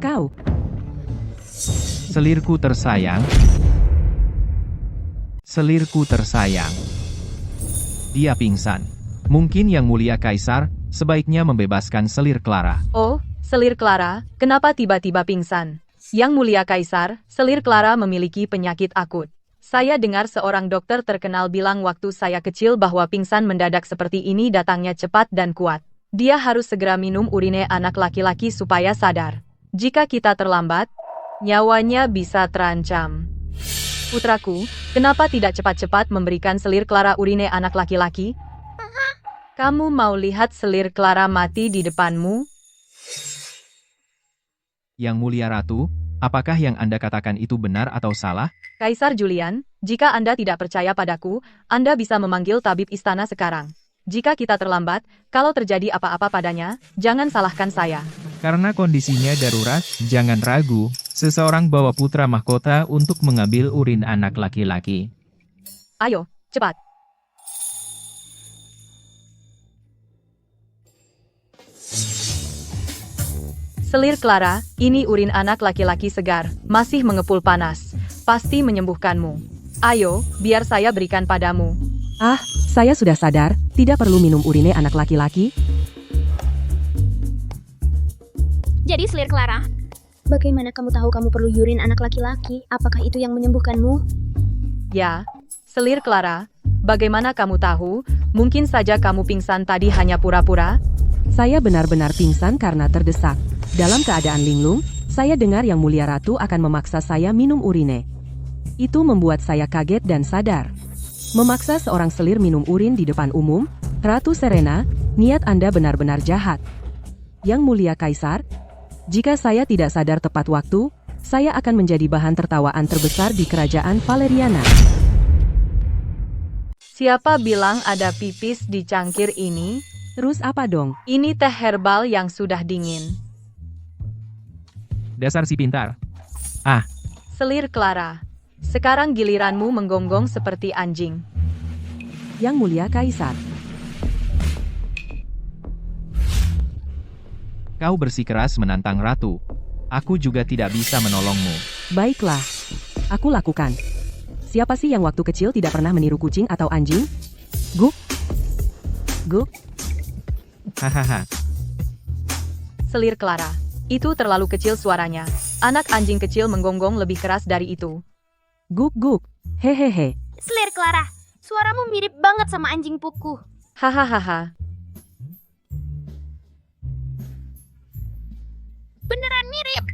Kau, Selirku tersayang. Selirku tersayang. Dia pingsan. Mungkin Yang Mulia Kaisar, sebaiknya membebaskan selir Clara. Oh, selir Clara, kenapa tiba-tiba pingsan? Yang Mulia Kaisar, selir Clara memiliki penyakit akut. Saya dengar seorang dokter terkenal bilang waktu saya kecil bahwa pingsan mendadak seperti ini datangnya cepat dan kuat. Dia harus segera minum urine anak laki-laki supaya sadar. Jika kita terlambat, nyawanya bisa terancam. Putraku, kenapa tidak cepat-cepat memberikan selir Clara urine anak laki-laki? Kamu mau lihat selir Clara mati di depanmu? Yang Mulia Ratu, apakah yang Anda katakan itu benar atau salah? Kaisar Julian, jika Anda tidak percaya padaku, Anda bisa memanggil tabib istana sekarang. Jika kita terlambat, kalau terjadi apa-apa padanya, jangan salahkan saya. Karena kondisinya darurat, jangan ragu, seseorang bawa putra mahkota untuk mengambil urin anak laki-laki. Ayo, cepat. Selir Clara, ini urin anak laki-laki segar, masih mengepul panas. Pasti menyembuhkanmu. Ayo, biar saya berikan padamu. ah, saya sudah sadar, tidak perlu minum urine anak laki-laki. Jadi selir Clara, bagaimana kamu tahu kamu perlu yurin anak laki-laki? Apakah itu yang menyembuhkanmu? Ya, selir Clara, bagaimana kamu tahu? Mungkin saja kamu pingsan tadi hanya pura-pura? Saya benar-benar pingsan karena terdesak. Dalam keadaan linglung, saya dengar Yang Mulia Ratu akan memaksa saya minum urine. Itu membuat saya kaget dan sadar. Memaksa seorang selir minum urin di depan umum, Ratu Serena, niat Anda benar-benar jahat. Yang Mulia Kaisar, jika saya tidak sadar tepat waktu, saya akan menjadi bahan tertawaan terbesar di kerajaan Valeriana. Siapa bilang ada pipis di cangkir ini? Terus apa dong? Ini teh herbal yang sudah dingin. Dasar si pintar. Selir Clara, sekarang giliranmu menggonggong seperti anjing. Yang Mulia Kaisar, Kau bersikeras menantang Ratu. Aku juga tidak bisa menolongmu. baiklah. Aku lakukan. Siapa sih yang waktu kecil tidak pernah meniru kucing atau anjing? Guk. Guk. Hahaha. Selir Clara, itu terlalu kecil suaranya. Anak anjing kecil menggonggong lebih keras dari itu. Guk guk. Hehehe. Selir Clara, suaramu mirip banget sama anjing puku. Hahaha. Beneran mirip.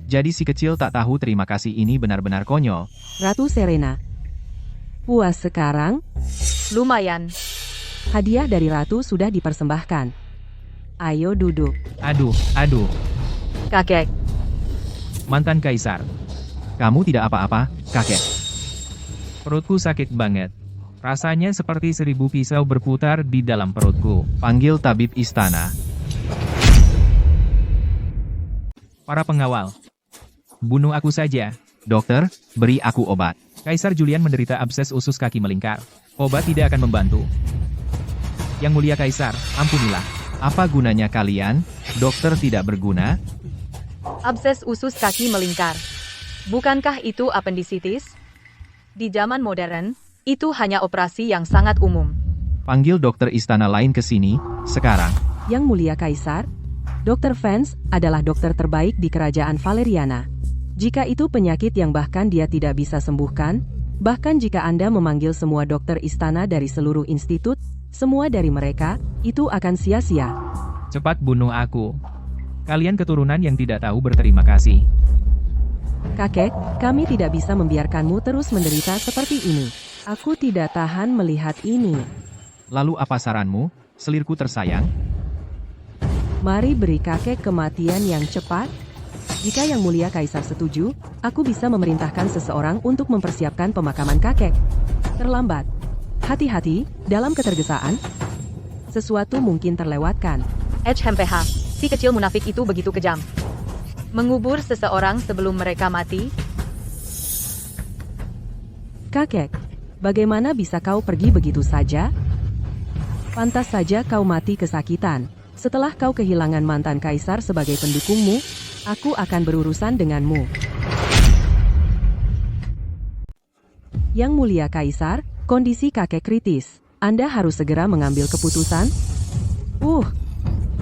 Jadi si kecil tak tahu terima kasih ini benar-benar konyol. Ratu Serena. Puas sekarang? Lumayan. Hadiah dari Ratu sudah dipersembahkan. Ayo duduk. Aduh, Kakek, mantan kaisar. Kamu tidak apa-apa, kakek. Perutku sakit banget. Rasanya seperti 1000 pisau berputar di dalam perutku. Panggil tabib istana. Para pengawal, Bunuh aku saja. Dokter, beri aku obat. Kaisar Julian menderita abses usus kaki melingkar. Obat tidak akan membantu. Yang mulia Kaisar, ampunilah. Apa gunanya kalian? Dokter tidak berguna? Abses usus kaki melingkar. Bukankah itu apendisitis? Di zaman modern, itu hanya operasi yang sangat umum. Panggil dokter istana lain ke sini, sekarang. Yang mulia Kaisar, Dr. Vance adalah dokter terbaik di kerajaan Valeriana. Jika itu penyakit yang bahkan dia tidak bisa sembuhkan, bahkan jika Anda memanggil semua dokter istana dari seluruh institut, semua dari mereka, itu akan sia-sia. Cepat bunuh aku. Kalian keturunan yang tidak tahu berterima kasih. Kakek, kami tidak bisa membiarkanmu terus menderita seperti ini. Aku tidak tahan melihat ini. Lalu apa saranmu, selirku tersayang? Mari beri kakek kematian yang cepat. Jika Yang Mulia Kaisar setuju, aku bisa memerintahkan seseorang untuk mempersiapkan pemakaman kakek. Terlambat. Hati-hati, dalam ketergesaan, sesuatu mungkin terlewatkan. HMPH, si kecil munafik itu begitu kejam. Mengubur seseorang sebelum mereka mati? Kakek, bagaimana bisa kau pergi begitu saja? Pantas saja kau mati kesakitan. Setelah kau kehilangan mantan kaisar sebagai pendukungmu, aku akan berurusan denganmu. Yang Mulia Kaisar, kondisi kakek kritis. Anda harus segera mengambil keputusan.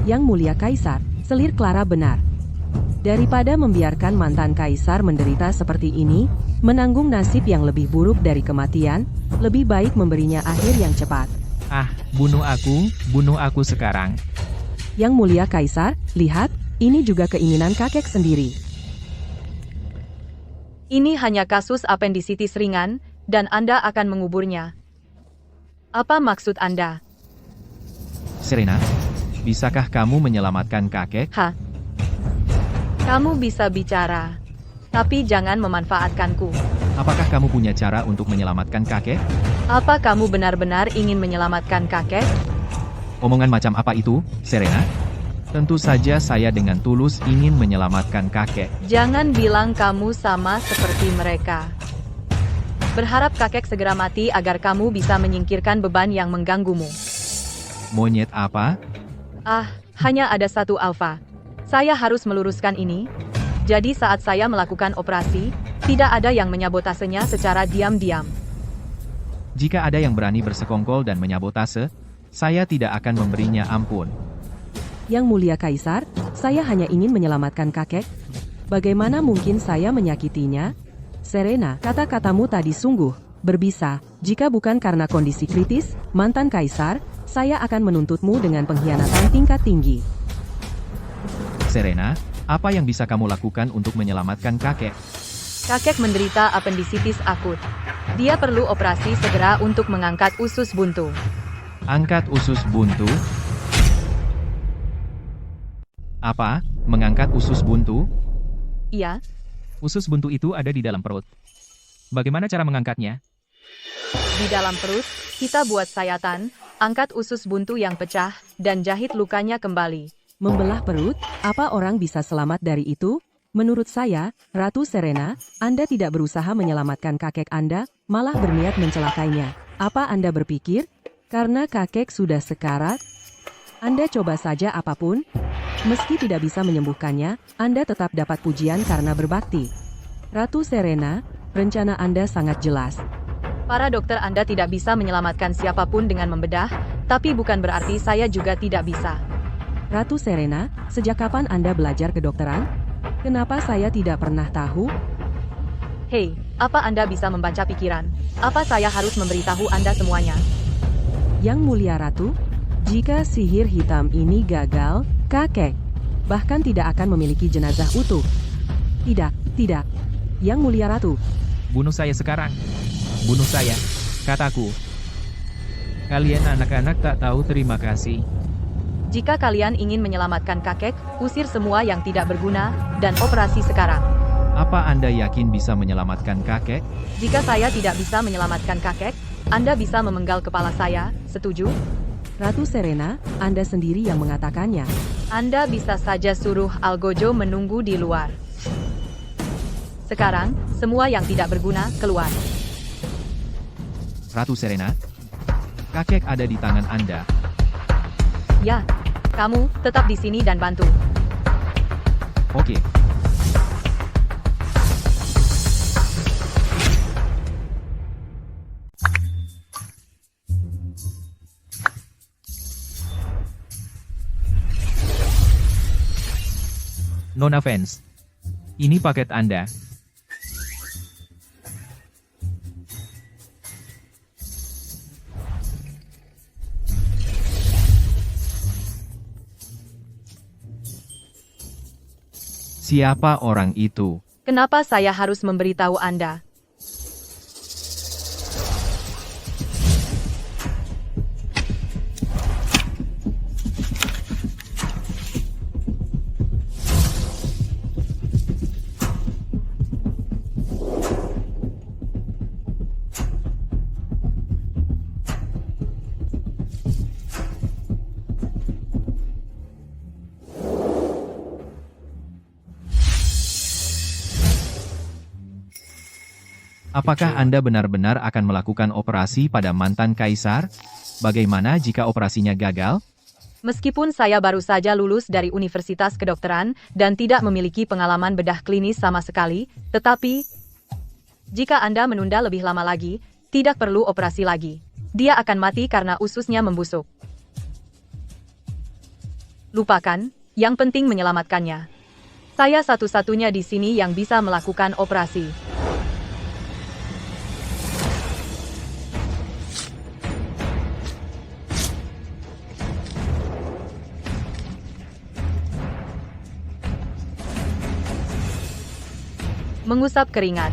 Yang Mulia Kaisar, selir Clara benar. Daripada membiarkan mantan kaisar menderita seperti ini, menanggung nasib yang lebih buruk dari kematian, lebih baik memberinya akhir yang cepat. Bunuh aku sekarang. Yang Mulia Kaisar, lihat, ini juga keinginan kakek sendiri. Ini hanya kasus apendisitis ringan, dan Anda akan menguburnya. Apa maksud Anda? Serena, bisakah kamu menyelamatkan kakek? Kamu bisa bicara, tapi jangan memanfaatkanku. Apakah kamu punya cara untuk menyelamatkan kakek? Apa kamu benar-benar ingin menyelamatkan kakek? Omongan macam apa itu, Serena? Tentu saja saya dengan tulus ingin menyelamatkan kakek. Jangan bilang kamu sama seperti mereka. Berharap kakek segera mati agar kamu bisa menyingkirkan beban yang mengganggumu. Monyet apa? Hanya ada satu alfa. Saya harus meluruskan ini. Jadi saat saya melakukan operasi, tidak ada yang menyabotasenya secara diam-diam. Jika ada yang berani bersekongkol dan menyabotase, saya tidak akan memberinya ampun. Yang Mulia Kaisar, saya hanya ingin menyelamatkan kakek. Bagaimana mungkin saya menyakitinya? Serena, kata-katamu tadi sungguh berbisa. Jika bukan karena kondisi kritis, mantan kaisar, saya akan menuntutmu dengan pengkhianatan tingkat tinggi. Serena, apa yang bisa kamu lakukan untuk menyelamatkan kakek? Kakek menderita apendisitis akut. Dia perlu operasi segera untuk mengangkat usus buntu. Angkat usus buntu? Apa? Mengangkat usus buntu? Iya, Usus buntu itu ada di dalam perut. Bagaimana cara mengangkatnya? di dalam perut, kita buat sayatan, angkat usus buntu yang pecah, dan jahit lukanya kembali. Membelah perut, apa orang bisa selamat dari itu? Menurut saya, Ratu Serena, Anda tidak berusaha menyelamatkan kakek Anda, malah berniat mencelakainya. Apa Anda berpikir? Karena kakek sudah sekarat, Anda coba saja apapun. Meski tidak bisa menyembuhkannya, Anda tetap dapat pujian karena berbakti. Ratu Serena, rencana Anda sangat jelas. Para dokter Anda tidak bisa menyelamatkan siapapun dengan membedah, tapi bukan berarti saya juga tidak bisa. Ratu Serena, sejak kapan Anda belajar kedokteran? Kenapa saya tidak pernah tahu? Hei, apa Anda bisa membaca pikiran? Apa saya harus memberitahu Anda semuanya? Yang Mulia Ratu, jika sihir hitam ini gagal, kakek bahkan tidak akan memiliki jenazah utuh. Tidak. Yang Mulia Ratu, Bunuh saya sekarang. Bunuh saya. Kataku. Kalian anak-anak tak tahu terima kasih. Jika kalian ingin menyelamatkan kakek, usir semua yang tidak berguna, dan operasi sekarang. Apa Anda yakin bisa menyelamatkan kakek? Jika saya tidak bisa menyelamatkan kakek, Anda bisa memenggal kepala saya, setuju? Ratu Serena, Anda sendiri yang mengatakannya. Anda bisa saja suruh Algojo menunggu di luar. Sekarang, semua yang tidak berguna, keluar. Ratu Serena, kakek ada di tangan Anda. Ya, kamu tetap di sini dan bantu. Oke. Non offense. Ini paket Anda. Siapa orang itu? Kenapa saya harus memberitahu Anda? Apakah Anda benar-benar akan melakukan operasi pada mantan kaisar? Bagaimana jika operasinya gagal? Meskipun saya baru saja lulus dari Universitas Kedokteran dan tidak memiliki pengalaman bedah klinis sama sekali, tetapi jika Anda menunda lebih lama lagi, tidak perlu operasi lagi. Dia akan mati karena ususnya membusuk. Lupakan, yang penting menyelamatkannya. Saya satu-satunya di sini yang bisa melakukan operasi. Mengusap keringat.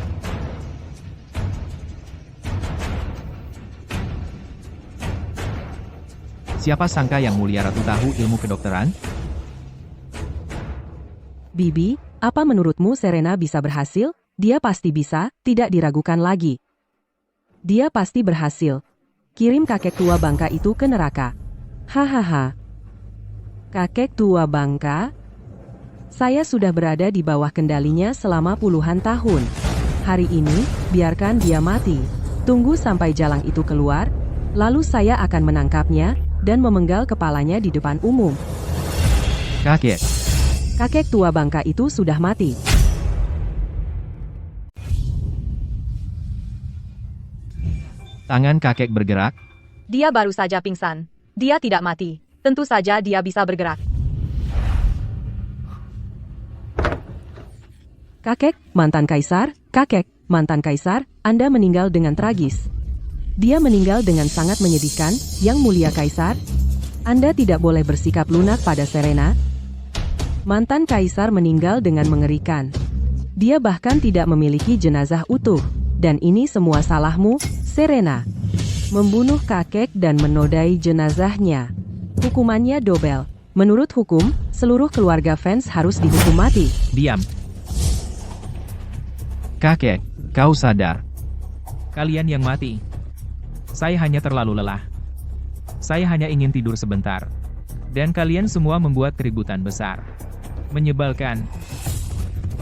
Siapa sangka Yang Mulia Ratu tahu ilmu kedokteran? Bibi, apa menurutmu Serena bisa berhasil? Dia pasti bisa, tidak diragukan lagi. Dia pasti berhasil. Kirim kakek tua bangka itu ke neraka. Hahaha. Kakek tua bangka? Saya sudah berada di bawah kendalinya selama puluhan tahun. Hari ini, biarkan dia mati. Tunggu sampai jalang itu keluar, lalu saya akan menangkapnya dan memenggal kepalanya di depan umum. Kakek. Kakek tua bangka itu sudah mati. Tangan kakek bergerak. Dia baru saja pingsan. Dia tidak mati. Tentu saja dia bisa bergerak. Kakek, mantan kaisar, Anda meninggal dengan tragis. Dia meninggal dengan sangat menyedihkan, Yang Mulia Kaisar. Anda tidak boleh bersikap lunak pada Serena. Mantan kaisar meninggal dengan mengerikan. Dia bahkan tidak memiliki jenazah utuh. Dan ini semua salahmu, Serena. Membunuh kakek dan menodai jenazahnya. Hukumannya dobel. Menurut hukum, seluruh keluarga fans harus dihukum mati. Diam. Kakek, kau sadar. Kalian yang mati. Saya hanya terlalu lelah. Saya hanya ingin tidur sebentar. Dan kalian semua membuat keributan besar. Menyebalkan.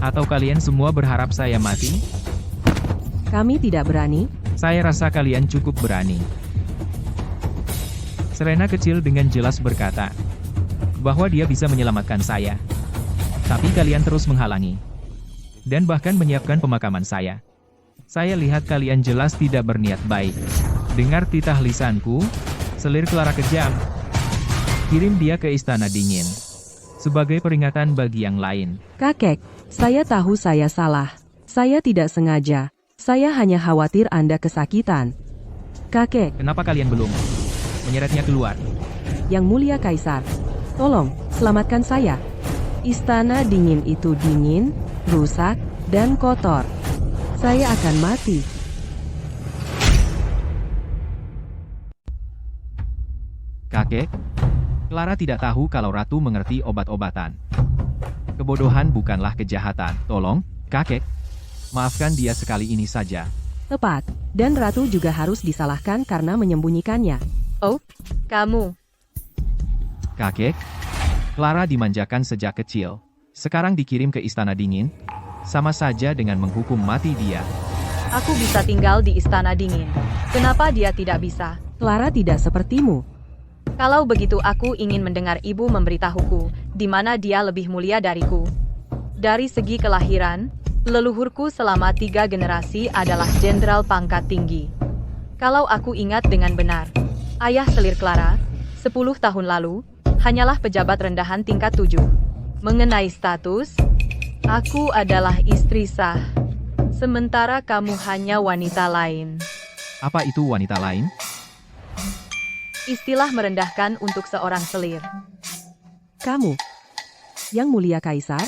Atau kalian semua berharap saya mati? Kami tidak berani. Saya rasa kalian cukup berani. Serena kecil dengan jelas berkata bahwa dia bisa menyelamatkan saya. Tapi kalian terus menghalangi. Dan bahkan menyiapkan pemakaman saya. Saya lihat kalian jelas tidak berniat baik. Dengar titah lisanku, selir Clara kejam. Kirim dia ke Istana Dingin. Sebagai peringatan bagi yang lain. Kakek, saya tahu saya salah. Saya tidak sengaja. Saya hanya khawatir Anda kesakitan. Kakek, Kenapa kalian belum menyeretnya keluar? Yang Mulia Kaisar, tolong, selamatkan saya. Istana Dingin itu dingin, rusak, dan kotor. Saya akan mati. Kakek, Clara tidak tahu kalau Ratu mengerti obat-obatan. Kebodohan bukanlah kejahatan. Tolong, kakek, maafkan dia sekali ini saja. Tepat, dan Ratu juga harus disalahkan karena menyembunyikannya. Oh, kamu. Kakek, Clara dimanjakan sejak kecil. Sekarang dikirim ke Istana Dingin. Sama saja dengan menghukum mati dia. Aku bisa tinggal di Istana Dingin. Kenapa dia tidak bisa? Clara tidak sepertimu. Kalau begitu aku ingin mendengar ibu memberitahuku, di mana dia lebih mulia dariku. Dari segi kelahiran, leluhurku selama 3 generasi adalah jenderal pangkat tinggi. Kalau aku ingat dengan benar, ayah selir Clara, 10 tahun lalu, hanyalah pejabat rendahan tingkat 7. Mengenai status, aku adalah istri sah. Sementara kamu hanya wanita lain. Apa itu wanita lain? Istilah merendahkan untuk seorang selir. Kamu, Yang Mulia Kaisar,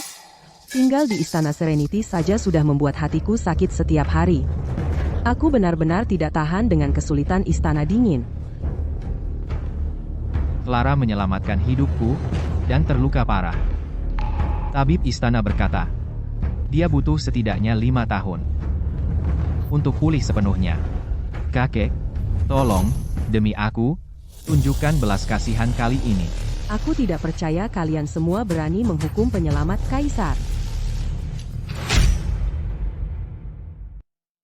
tinggal di Istana Serenity saja sudah membuat hatiku sakit setiap hari. Aku benar-benar tidak tahan dengan kesulitan Istana Dingin. Clara menyelamatkan hidupku dan terluka parah. Tabib istana berkata, dia butuh setidaknya 5 tahun untuk pulih sepenuhnya. Kakek, tolong, demi aku, tunjukkan belas kasihan kali ini. Aku tidak percaya kalian semua berani menghukum penyelamat Kaisar.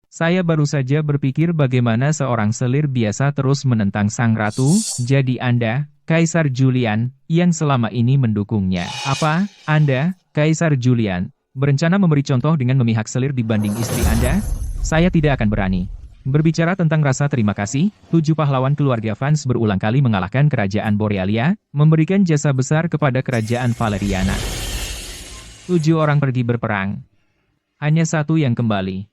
Saya baru saja berpikir bagaimana seorang selir biasa terus menentang sang ratu, jadi Anda, Kaisar Julian, yang selama ini mendukungnya. Apa, Anda, Kaisar Julian, berencana memberi contoh dengan memihak selir dibanding istri Anda? Saya tidak akan berani. Berbicara tentang rasa terima kasih, 7 pahlawan keluarga Vance berulang kali mengalahkan kerajaan Borealia, memberikan jasa besar kepada kerajaan Valeriana. 7 orang pergi berperang. Hanya 1 yang kembali.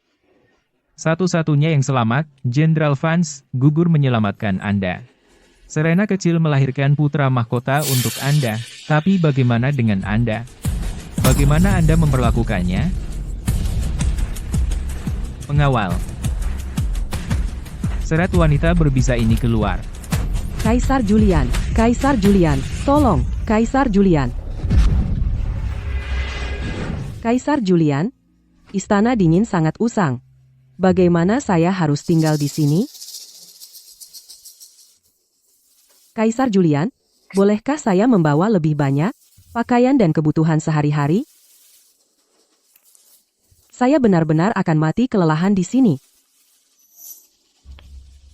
Satu-satunya yang selamat, Jenderal Vance, gugur menyelamatkan Anda. Serena kecil melahirkan putra mahkota untuk Anda, tapi bagaimana dengan Anda? Bagaimana Anda memperlakukannya? Pengawal. Serat wanita berbisa ini keluar. Kaisar Julian, tolong, Kaisar Julian. Kaisar Julian, Istana Dingin sangat usang. Bagaimana saya harus tinggal di sini? Kaisar Julian, bolehkah saya membawa lebih banyak pakaian dan kebutuhan sehari-hari? Saya benar-benar akan mati kelelahan di sini.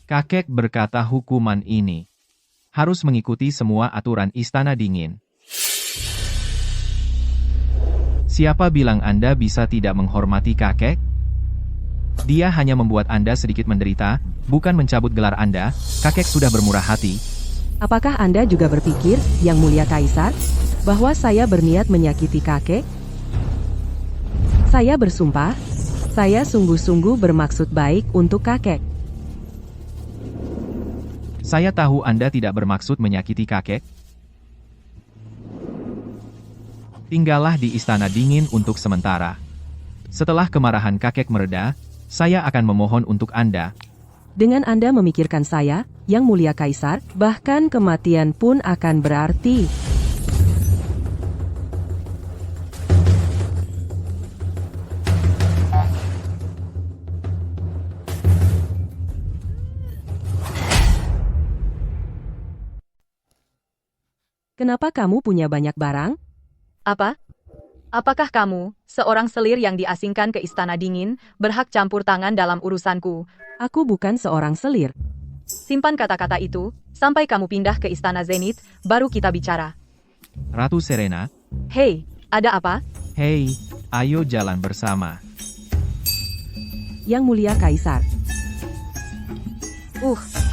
Kakek berkata hukuman ini harus mengikuti semua aturan Istana Dingin. Siapa bilang Anda bisa tidak menghormati kakek? Dia hanya membuat Anda sedikit menderita, bukan mencabut gelar Anda. Kakek sudah bermurah hati. Apakah Anda juga berpikir, Yang Mulia Kaisar, bahwa saya berniat menyakiti kakek? Saya bersumpah, saya sungguh-sungguh bermaksud baik untuk kakek. Saya tahu Anda tidak bermaksud menyakiti kakek. Tinggallah di Istana Dingin untuk sementara. Setelah kemarahan kakek mereda, saya akan memohon untuk Anda. Dengan Anda memikirkan saya, Yang Mulia Kaisar, bahkan kematian pun akan berarti. Kenapa kamu punya banyak barang? Apa? Apakah kamu, seorang selir yang diasingkan ke Istana Dingin, berhak campur tangan dalam urusanku? Aku bukan seorang selir. Simpan kata-kata itu, sampai kamu pindah ke Istana Zenith, baru kita bicara. Ratu Serena, Hei, ada apa? hei, ayo jalan bersama. Yang Mulia Kaisar.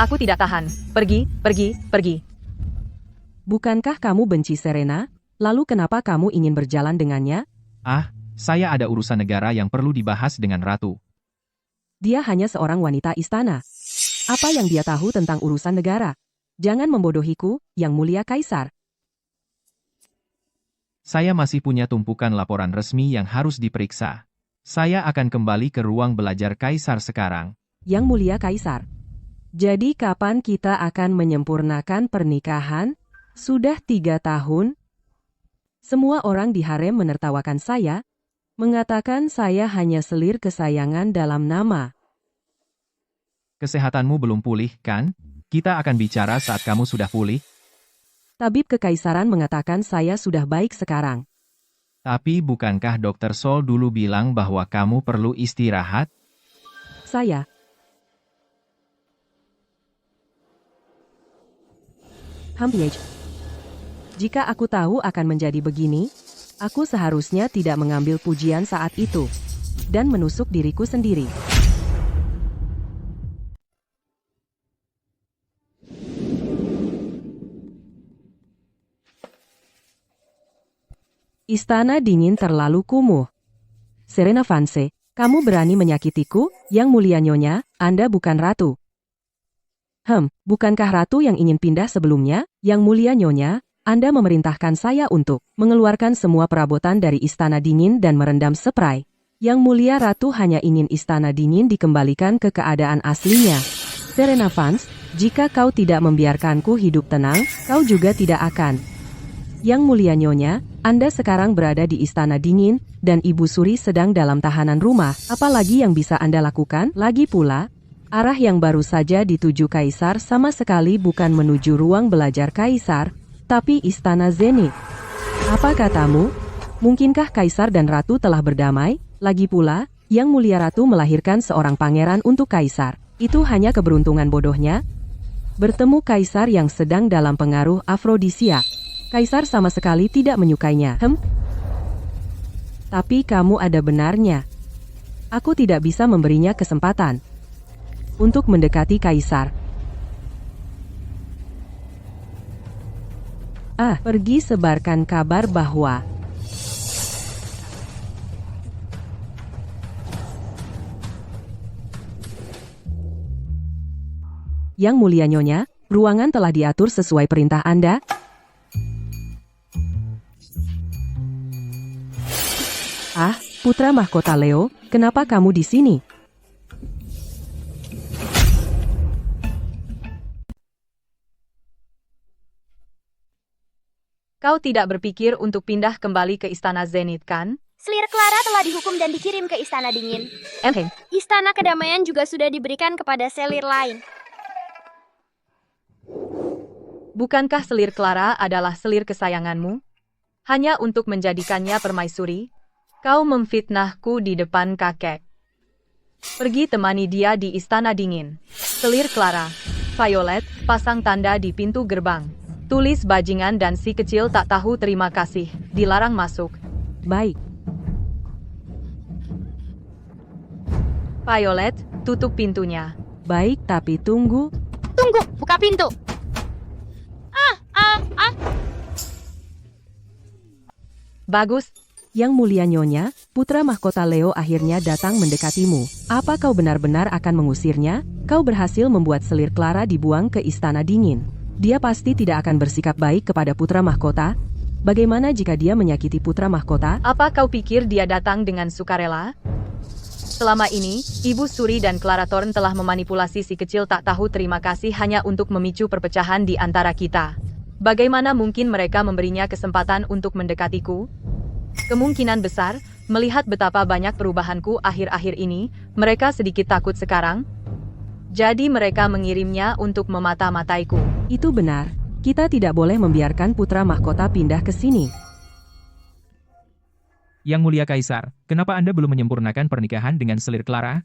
Aku tidak tahan. Pergi, pergi, pergi. Bukankah kamu benci Serena? Lalu kenapa kamu ingin berjalan dengannya? Ah, saya ada urusan negara yang perlu dibahas dengan Ratu. Dia hanya seorang wanita istana. Apa yang dia tahu tentang urusan negara? Jangan membodohiku, Yang Mulia Kaisar. Saya masih punya tumpukan laporan resmi yang harus diperiksa. Saya akan kembali ke ruang belajar Kaisar sekarang. Yang Mulia Kaisar. Jadi kapan kita akan menyempurnakan pernikahan? Sudah 3 tahun. Semua orang di harem menertawakan saya, mengatakan saya hanya selir kesayangan dalam nama. Kesehatanmu belum pulih, kan? Kita akan bicara saat kamu sudah pulih. Tabib Kekaisaran mengatakan saya sudah baik sekarang. Tapi bukankah Dr. Sol dulu bilang bahwa kamu perlu istirahat? Saya. Hampir. Jika aku tahu akan menjadi begini, aku seharusnya tidak mengambil pujian saat itu dan menusuk diriku sendiri. Istana dingin terlalu kumuh. Serena Vance, kamu berani menyakitiku, Yang Mulia Nyonya, Anda bukan ratu. Bukankah ratu yang ingin pindah sebelumnya, Yang Mulia Nyonya? Anda memerintahkan saya untuk mengeluarkan semua perabotan dari Istana Dingin dan merendam spray. Yang Mulia Ratu hanya ingin Istana Dingin dikembalikan ke keadaan aslinya. Serena Vance, jika kau tidak membiarkanku hidup tenang, kau juga tidak akan. Yang Mulia Nyonya, Anda sekarang berada di Istana Dingin, dan Ibu Suri sedang dalam tahanan rumah. Apalagi yang bisa Anda lakukan? Lagi pula, arah yang baru saja dituju Kaisar sama sekali bukan menuju ruang belajar Kaisar, tapi Istana Zenith. Apa katamu? Mungkinkah Kaisar dan Ratu telah berdamai? Lagi pula, Yang Mulia Ratu melahirkan seorang pangeran untuk Kaisar. Itu hanya keberuntungan bodohnya. Bertemu Kaisar yang sedang dalam pengaruh afrodisiak. Kaisar sama sekali tidak menyukainya. Tapi kamu ada benarnya. Aku tidak bisa memberinya kesempatan untuk mendekati Kaisar. Pergi sebarkan kabar bahwa Yang Mulia Nyonya, ruangan telah diatur sesuai perintah Anda. Putra Mahkota Leo, kenapa kamu di sini? Kau tidak berpikir untuk pindah kembali ke Istana Zenith, kan? Selir Clara telah dihukum dan dikirim ke Istana Dingin. Istana Kedamaian juga sudah diberikan kepada selir lain. Bukankah Selir Clara adalah selir kesayanganmu? Hanya untuk menjadikannya permaisuri? Kau memfitnahku di depan kakek. Pergi temani dia di Istana Dingin. Selir Clara. Violet, pasang tanda di pintu gerbang. Tulis bajingan dan si kecil tak tahu terima kasih. Dilarang masuk. Baik. Violet, tutup pintunya. Baik, tapi tunggu. Tunggu, buka pintu. Bagus. Yang Mulia Nyonya, Putra Mahkota Leo akhirnya datang mendekatimu. Apa kau benar-benar akan mengusirnya? Kau berhasil membuat Selir Clara dibuang ke Istana Dingin. Dia pasti tidak akan bersikap baik kepada Putra Mahkota. Bagaimana jika dia menyakiti Putra Mahkota? Apa kau pikir dia datang dengan sukarela? Selama ini, Ibu Suri dan Clara Thorne telah memanipulasi si kecil tak tahu terima kasih hanya untuk memicu perpecahan di antara kita. Bagaimana mungkin mereka memberinya kesempatan untuk mendekatiku? Kemungkinan besar, melihat betapa banyak perubahanku akhir-akhir ini, mereka sedikit takut sekarang. Jadi mereka mengirimnya untuk memata-mataiku. Itu benar. Kita tidak boleh membiarkan Putra Mahkota pindah ke sini. Yang Mulia Kaisar, kenapa Anda belum menyempurnakan pernikahan dengan Selir Clara?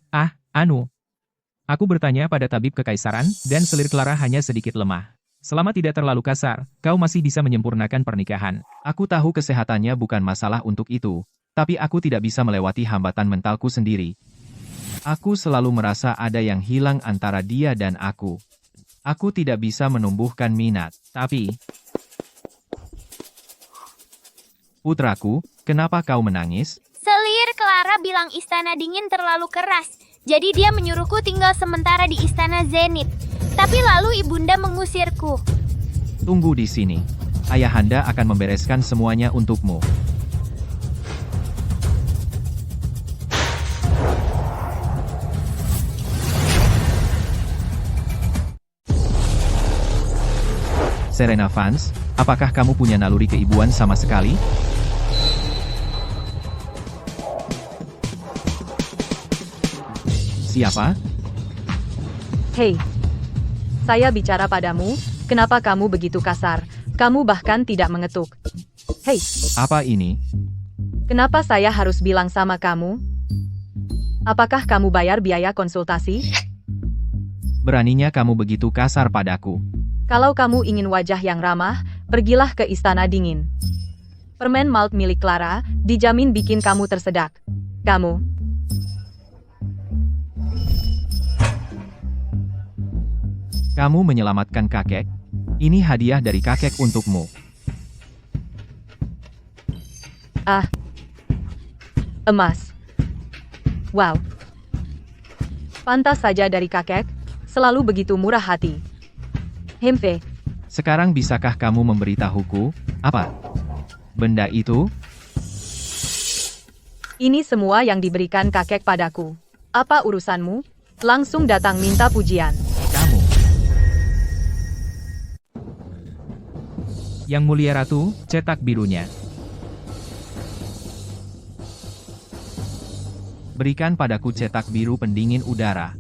Aku bertanya pada tabib kekaisaran, dan Selir Clara hanya sedikit lemah. Selama tidak terlalu kasar, kau masih bisa menyempurnakan pernikahan. Aku tahu kesehatannya bukan masalah untuk itu, tapi aku tidak bisa melewati hambatan mentalku sendiri. Aku selalu merasa ada yang hilang antara dia dan aku. Aku tidak bisa menumbuhkan minat, tapi... Putraku, kenapa kau menangis? Selir Clara bilang Istana Dingin terlalu keras. Jadi dia menyuruhku tinggal sementara di Istana Zenith. Tapi lalu ibunda mengusirku. Tunggu di sini. Ayahanda akan membereskan semuanya untukmu. Serena Vance, apakah kamu punya naluri keibuan sama sekali? Siapa? Hei, saya bicara padamu, kenapa kamu begitu kasar? Kamu bahkan tidak mengetuk. Hei, Apa ini? Kenapa saya harus bilang sama kamu? Apakah kamu bayar biaya konsultasi? Beraninya kamu begitu kasar padaku. Kalau kamu ingin wajah yang ramah, pergilah ke Istana Dingin. Permen malt milik Clara dijamin bikin kamu tersedak. Kamu menyelamatkan kakek. Ini hadiah dari kakek untukmu. emas. Wow. Pantas saja dari kakek, selalu begitu murah hati. Hemfe, Sekarang bisakah kamu memberitahuku, apa benda itu? ini semua yang diberikan kakek padaku. Apa urusanmu? Langsung datang minta pujian. Kamu. Yang Mulia Ratu, cetak birunya. Berikan padaku cetak biru pendingin udara.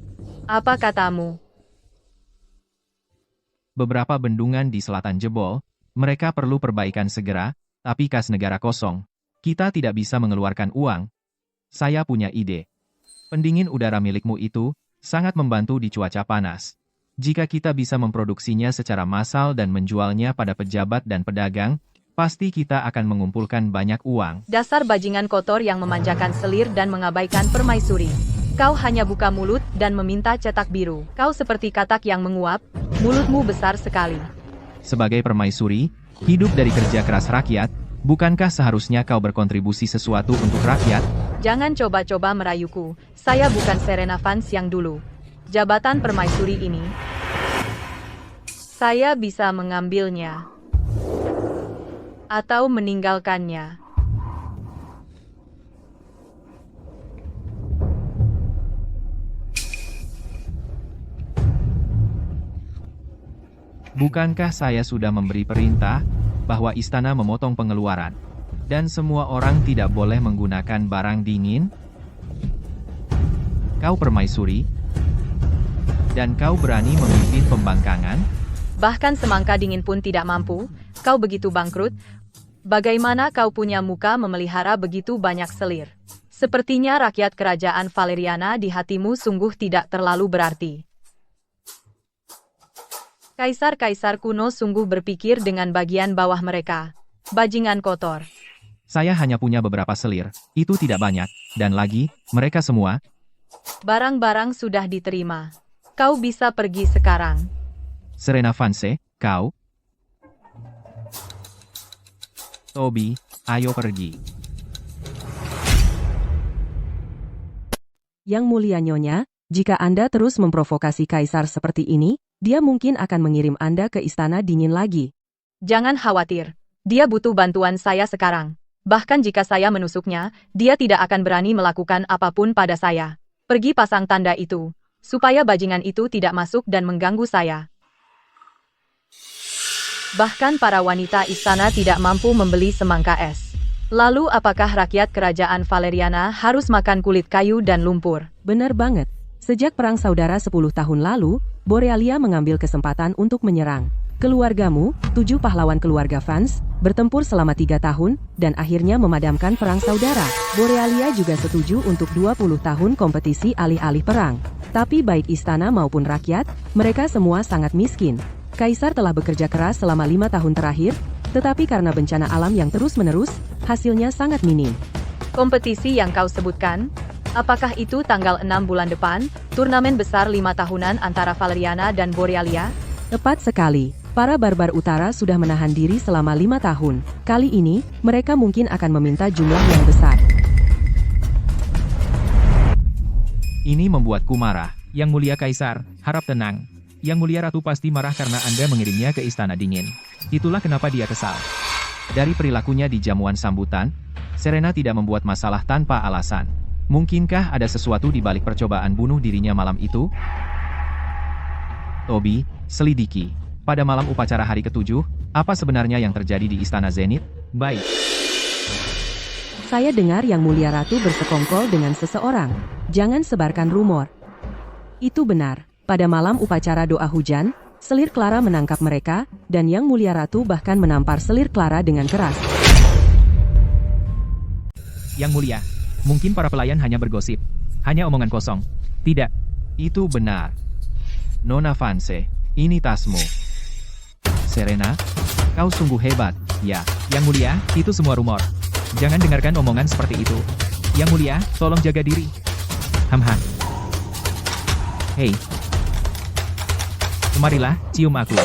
Apa katamu? Beberapa bendungan di selatan jebol, mereka perlu perbaikan segera, tapi kas negara kosong. Kita tidak bisa mengeluarkan uang. Saya punya ide. Pendingin udara milikmu itu sangat membantu di cuaca panas. Jika kita bisa memproduksinya secara massal dan menjualnya pada pejabat dan pedagang, pasti kita akan mengumpulkan banyak uang. Dasar bajingan kotor yang memanjakan selir dan mengabaikan permaisuri. Kau hanya buka mulut dan meminta cetak biru. Kau seperti katak yang menguap, mulutmu besar sekali. Sebagai permaisuri, hidup dari kerja keras rakyat, bukankah seharusnya kau berkontribusi sesuatu untuk rakyat? Jangan coba-coba merayuku. Saya bukan Serena Vance yang dulu. Jabatan permaisuri ini, saya bisa mengambilnya atau meninggalkannya. Bukankah saya sudah memberi perintah bahwa istana memotong pengeluaran, dan semua orang tidak boleh menggunakan barang dingin? Kau permaisuri, dan kau berani memimpin pembangkangan? Bahkan semangka dingin pun tidak mampu. Kau begitu bangkrut. Bagaimana kau punya muka memelihara begitu banyak selir? Sepertinya rakyat kerajaan Valeriana di hatimu sungguh tidak terlalu berarti. Kaisar-kaisar kuno sungguh berpikir dengan bagian bawah mereka. Bajingan kotor. Saya hanya punya beberapa selir, itu tidak banyak, dan lagi, mereka semua. Barang-barang sudah diterima. Kau bisa pergi sekarang. Serena Vance, kau. Toby, ayo pergi. Yang Mulia Nyonya, jika Anda terus memprovokasi Kaisar seperti ini, dia mungkin akan mengirim Anda ke Istana Dingin lagi. Jangan khawatir. Dia butuh bantuan saya sekarang. Bahkan jika saya menusuknya, dia tidak akan berani melakukan apapun pada saya. Pergi pasang tanda itu, supaya bajingan itu tidak masuk dan mengganggu saya. Bahkan para wanita istana tidak mampu membeli semangka es. Lalu apakah rakyat kerajaan Valeriana harus makan kulit kayu dan lumpur? Benar banget. Sejak Perang Saudara 10 tahun lalu, Borealia mengambil kesempatan untuk menyerang. Keluargamu, 7 pahlawan keluarga Vance, bertempur selama 3 tahun, dan akhirnya memadamkan Perang Saudara. Borealia juga setuju untuk 20 tahun kompetisi alih-alih perang. Tapi baik istana maupun rakyat, mereka semua sangat miskin. Kaisar telah bekerja keras selama 5 tahun terakhir, tetapi karena bencana alam yang terus-menerus, hasilnya sangat minim. Kompetisi yang kau sebutkan? Apakah itu tanggal 6 bulan depan, turnamen besar 5 tahunan antara Valeriana dan Borealia? Tepat sekali. Para barbar utara sudah menahan diri selama 5 tahun. Kali ini, mereka mungkin akan meminta jumlah yang besar. Ini membuatku marah. Yang Mulia Kaisar, harap tenang. Yang Mulia Ratu pasti marah karena Anda mengirimnya ke Istana Dingin. Itulah kenapa dia kesal. Dari perilakunya di jamuan sambutan, Serena tidak membuat masalah tanpa alasan. Mungkinkah ada sesuatu di balik percobaan bunuh dirinya malam itu? Toby, selidiki. Pada malam upacara hari ke-7, apa sebenarnya yang terjadi di Istana Zenith? Baik. Saya dengar Yang Mulia Ratu bersekongkol dengan seseorang. Jangan sebarkan rumor. Itu benar. Pada malam upacara doa hujan, selir Clara menangkap mereka, dan Yang Mulia Ratu bahkan menampar selir Clara dengan keras. Yang Mulia, mungkin para pelayan hanya bergosip. Hanya omongan kosong. Tidak. Itu benar. Nona Vance, ini tasmu. Serena, kau sungguh hebat, ya. Yang Mulia, itu semua rumor. Jangan dengarkan omongan seperti itu. Yang Mulia, tolong jaga diri. Hamha. Hei. Kemarilah, cium aku.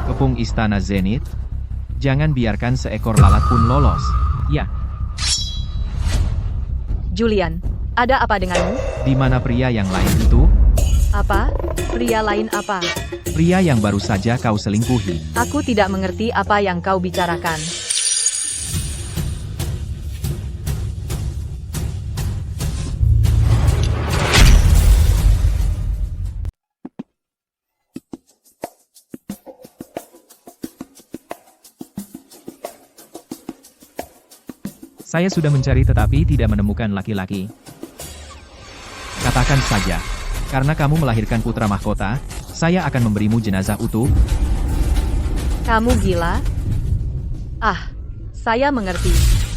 Kepung Istana Zenith. Jangan biarkan seekor lalat pun lolos. Ya, Julian, ada apa denganmu? Di mana pria yang lain itu? Apa? Pria lain apa? Pria yang baru saja kau selingkuhi. Aku tidak mengerti apa yang kau bicarakan. saya sudah mencari tetapi tidak menemukan laki-laki. Katakan saja, karena kamu melahirkan putra mahkota, saya akan memberimu jenazah utuh. Kamu gila? Saya mengerti.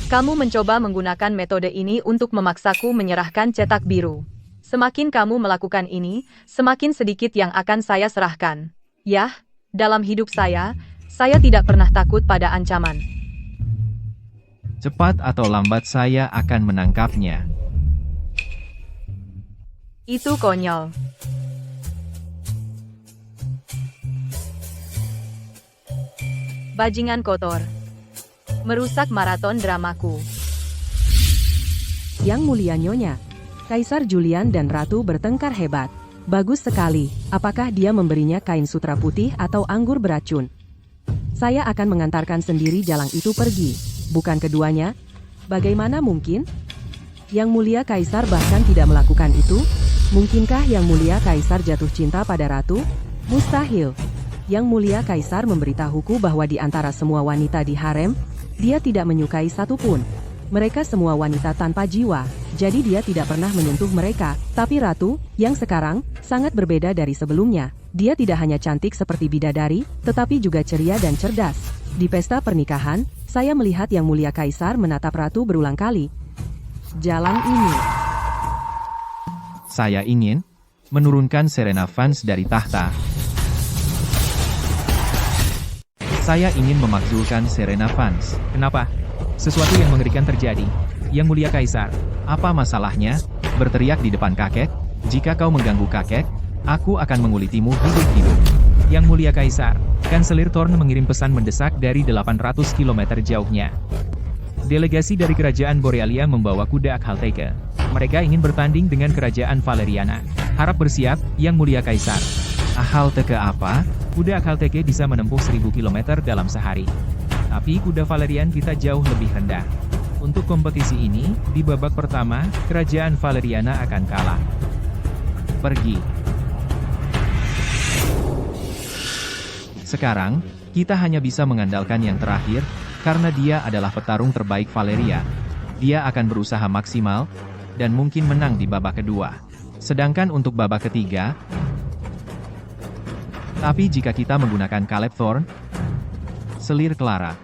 Kamu mencoba menggunakan metode ini untuk memaksaku menyerahkan cetak biru. Semakin kamu melakukan ini, semakin sedikit yang akan saya serahkan. Yah, dalam hidup saya tidak pernah takut pada ancaman. Cepat atau lambat saya akan menangkapnya. Itu konyol. Bajingan kotor. Merusak maraton dramaku. Yang Mulia Nyonya, Kaisar Julian dan Ratu bertengkar hebat. Bagus sekali. Apakah dia memberinya kain sutra putih atau anggur beracun? Saya akan mengantarkan sendiri jalang itu pergi. Bukan keduanya? Bagaimana mungkin? Yang Mulia Kaisar bahkan tidak melakukan itu? Mungkinkah Yang Mulia Kaisar jatuh cinta pada Ratu? Mustahil. Yang Mulia Kaisar memberitahuku bahwa di antara semua wanita di harem, dia tidak menyukai satupun. Mereka semua wanita tanpa jiwa, jadi dia tidak pernah menyentuh mereka. Tapi Ratu, yang sekarang, sangat berbeda dari sebelumnya. Dia tidak hanya cantik seperti bidadari, tetapi juga ceria dan cerdas. Di pesta pernikahan, saya melihat Yang Mulia Kaisar menatap Ratu berulang kali. Jalan ini. Saya ingin menurunkan Serena Vance dari tahta. Saya ingin memakzulkan Serena Vance. Kenapa? Sesuatu yang mengerikan terjadi. Yang Mulia Kaisar. Apa masalahnya? Berteriak di depan kakek? Jika kau mengganggu kakek, aku akan mengulitimu hidup-hidup. Yang Mulia Kaisar. Kanselir Thorn mengirim pesan mendesak dari 800 km jauhnya. Delegasi dari Kerajaan Borealia membawa kuda Akhalteke. Mereka ingin bertanding dengan Kerajaan Valeriana. Harap bersiap, Yang Mulia Kaisar. Akhalteke apa? Kuda Akhalteke bisa menempuh 1000 km dalam sehari. Tapi kuda Valerian kita jauh lebih rendah. Untuk kompetisi ini, di babak pertama, Kerajaan Valeriana akan kalah. Pergi. Sekarang, kita hanya bisa mengandalkan yang terakhir, karena dia adalah petarung terbaik Valeria. Dia akan berusaha maksimal, dan mungkin menang di babak kedua. Sedangkan untuk babak ketiga, tapi jika kita menggunakan Caleb Thorn, selir Clara,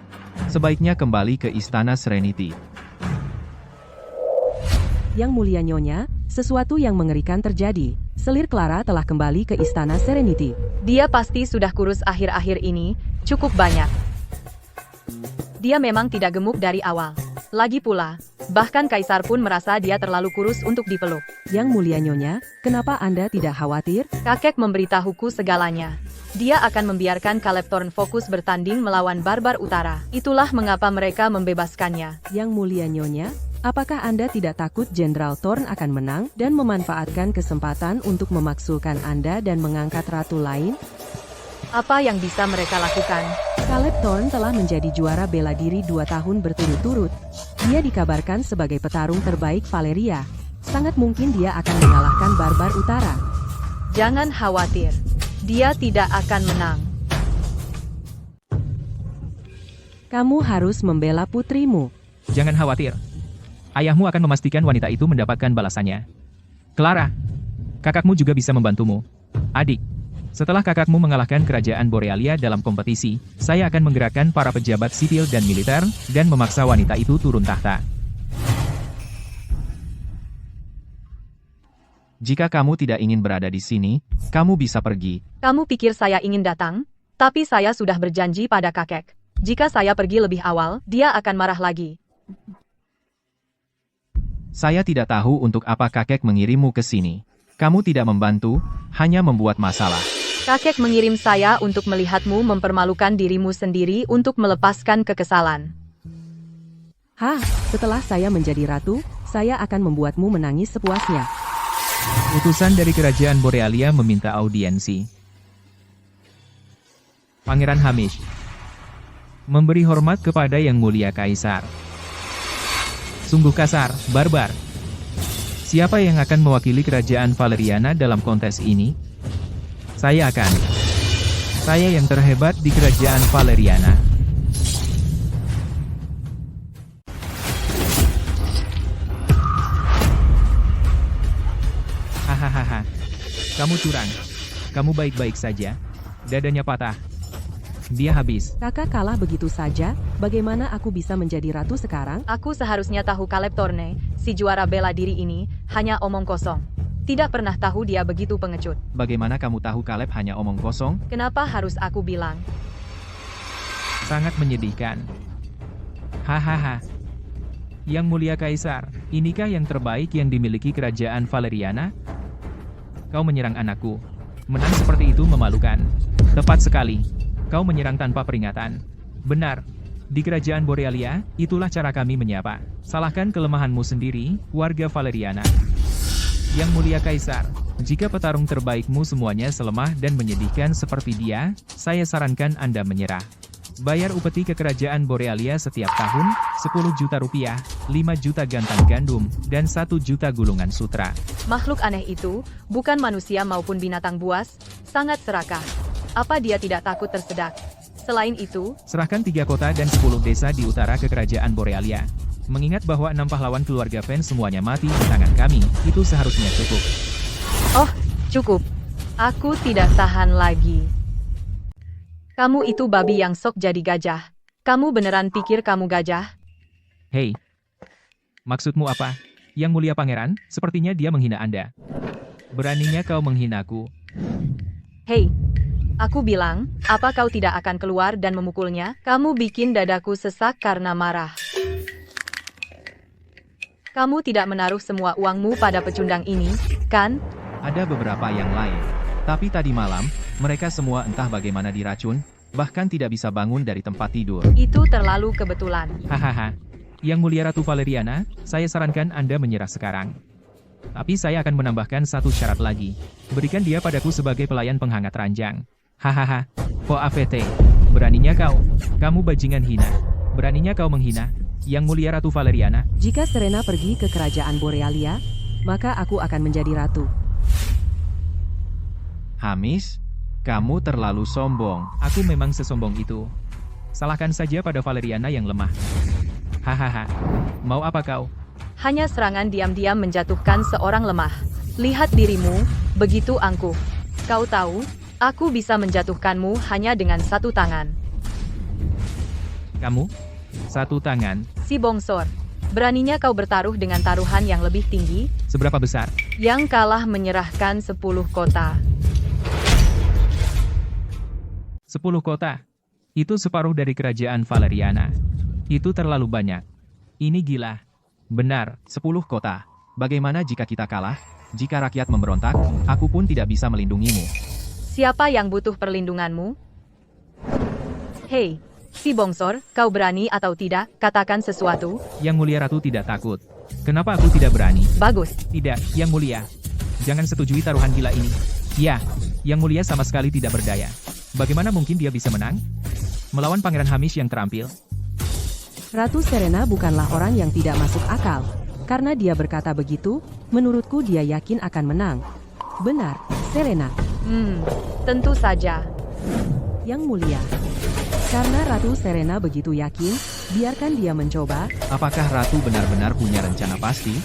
sebaiknya kembali ke Istana Serenity. Yang Mulia Nyonya, sesuatu yang mengerikan terjadi. Selir Clara telah kembali ke Istana Serenity. Dia pasti sudah kurus akhir-akhir ini, cukup banyak. Dia memang tidak gemuk dari awal. Lagi pula, bahkan Kaisar pun merasa dia terlalu kurus untuk dipeluk. Yang Mulia Nyonya, kenapa Anda tidak khawatir? Kakek memberitahuku segalanya. Dia akan membiarkan Caleb Thorn fokus bertanding melawan Barbar Utara. Itulah mengapa mereka membebaskannya. Yang Mulia Nyonya, apakah Anda tidak takut Jenderal Thorn akan menang dan memanfaatkan kesempatan untuk memaksulkan Anda dan mengangkat ratu lain? Apa yang bisa mereka lakukan? Caleb Thorn telah menjadi juara bela diri 2 tahun berturut-turut. Dia dikabarkan sebagai petarung terbaik Valeria. Sangat mungkin dia akan mengalahkan Barbar Utara. Jangan khawatir. Dia tidak akan menang. Kamu harus membela putrimu. Jangan khawatir. Ayahmu akan memastikan wanita itu mendapatkan balasannya. Clara, kakakmu juga bisa membantumu. Adik, Setelah kakakmu mengalahkan kerajaan Borealia dalam kompetisi, saya akan menggerakkan para pejabat sipil dan militer, dan memaksa wanita itu turun tahta. Jika kamu tidak ingin berada di sini, kamu bisa pergi. Kamu pikir saya ingin datang? Tapi saya sudah berjanji pada kakek. Jika saya pergi lebih awal, dia akan marah lagi. Saya tidak tahu untuk apa kakek mengirimmu ke sini. Kamu tidak membantu, hanya membuat masalah. Kakek mengirim saya untuk melihatmu mempermalukan dirimu sendiri untuk melepaskan kekesalan. Hah, setelah saya menjadi ratu, saya akan membuatmu menangis sepuasnya. Utusan dari kerajaan Borealia meminta audiensi. Pangeran Hamish memberi hormat kepada Yang Mulia Kaisar. Sungguh kasar, barbar. Siapa yang akan mewakili kerajaan Valeriana dalam kontes ini? Saya akan. Saya yang terhebat di kerajaan Valeriana. Hahaha. Kamu curang. Kamu baik-baik saja. Dadanya patah. Dia habis. Kakak kalah begitu saja, bagaimana aku bisa menjadi ratu sekarang? Aku seharusnya tahu Caleb Thorne, si juara bela diri ini, hanya omong kosong. Tidak pernah tahu dia begitu pengecut. Bagaimana kamu tahu Caleb hanya omong kosong? Kenapa harus aku bilang? Sangat menyedihkan. Hahaha. Yang Mulia Kaisar, inikah yang terbaik yang dimiliki kerajaan Valeriana? Kau menyerang anakku. Menang seperti itu memalukan. Tepat sekali. Kau menyerang tanpa peringatan. Benar. Di kerajaan Borealia, itulah cara kami menyapa. Salahkan kelemahanmu sendiri, warga Valeriana. Yang Mulia Kaisar, jika petarung terbaikmu semuanya selemah dan menyedihkan seperti dia, saya sarankan Anda menyerah. Bayar upeti ke kerajaan Borealia setiap tahun, 10 juta rupiah, 5 juta gantang gandum, dan 1 juta gulungan sutra. Makhluk aneh itu, bukan manusia maupun binatang buas, sangat serakah. Apa dia tidak takut tersedak? Selain itu, serahkan 3 kota dan 10 desa di utara ke kerajaan Borealia. Mengingat bahwa 6 pahlawan keluarga Fen semuanya mati di tangan kami, itu seharusnya cukup. oh, cukup. Aku tidak tahan lagi. Kamu itu babi yang sok jadi gajah. Kamu beneran pikir kamu gajah? Hei, maksudmu apa? Yang Mulia Pangeran, sepertinya dia menghina Anda. Beraninya kau menghinaku. Hei, aku bilang, apa kau tidak akan keluar dan memukulnya? Kamu bikin dadaku sesak karena marah. Kamu tidak menaruh semua uangmu pada pecundang ini, kan? Ada beberapa yang lain. Tapi tadi malam, mereka semua entah bagaimana diracun, bahkan tidak bisa bangun dari tempat tidur. Itu terlalu kebetulan. Hahaha. Yang Mulia Ratu Valeriana, saya sarankan Anda menyerah sekarang. Tapi saya akan menambahkan satu syarat lagi. Berikan dia padaku sebagai pelayan penghangat ranjang. Hahaha. Po AVT. Beraninya kau. Kamu bajingan hina. Beraninya kau menghina Yang Mulia Ratu Valeriana. Jika Serena pergi ke kerajaan Borealia, maka aku akan menjadi ratu. Hamish, kamu terlalu sombong. Aku memang sesombong itu. Salahkan saja pada Valeriana yang lemah. Hahaha. Mau apa kau? Hanya serangan diam-diam menjatuhkan seorang lemah. Lihat dirimu, begitu angkuh. Kau tahu, aku bisa menjatuhkanmu hanya dengan satu tangan. Kamu? Satu tangan. Si bongsor. Beraninya kau bertaruh dengan taruhan yang lebih tinggi? Seberapa besar? Yang kalah menyerahkan 10 kota. 10 kota. Itu separuh dari kerajaan Valeriana. Itu terlalu banyak. Ini gila. Benar, 10 kota. Bagaimana jika kita kalah? Jika rakyat memberontak, aku pun tidak bisa melindungimu. Siapa yang butuh perlindunganmu? Hei, si bongsor, kau berani atau tidak? Katakan sesuatu. Yang Mulia Ratu tidak takut. Kenapa aku tidak berani? Bagus. Tidak, Yang Mulia. Jangan setujui taruhan gila ini. Ya, Yang Mulia sama sekali tidak berdaya. Bagaimana mungkin dia bisa menang? Melawan Pangeran Hamish yang terampil. Ratu Serena bukanlah orang yang tidak masuk akal. Karena dia berkata begitu, menurutku dia yakin akan menang. Benar, Serena. Tentu saja. Yang Mulia. Karena Ratu Serena begitu yakin, biarkan dia mencoba. Apakah Ratu benar-benar punya rencana pasti?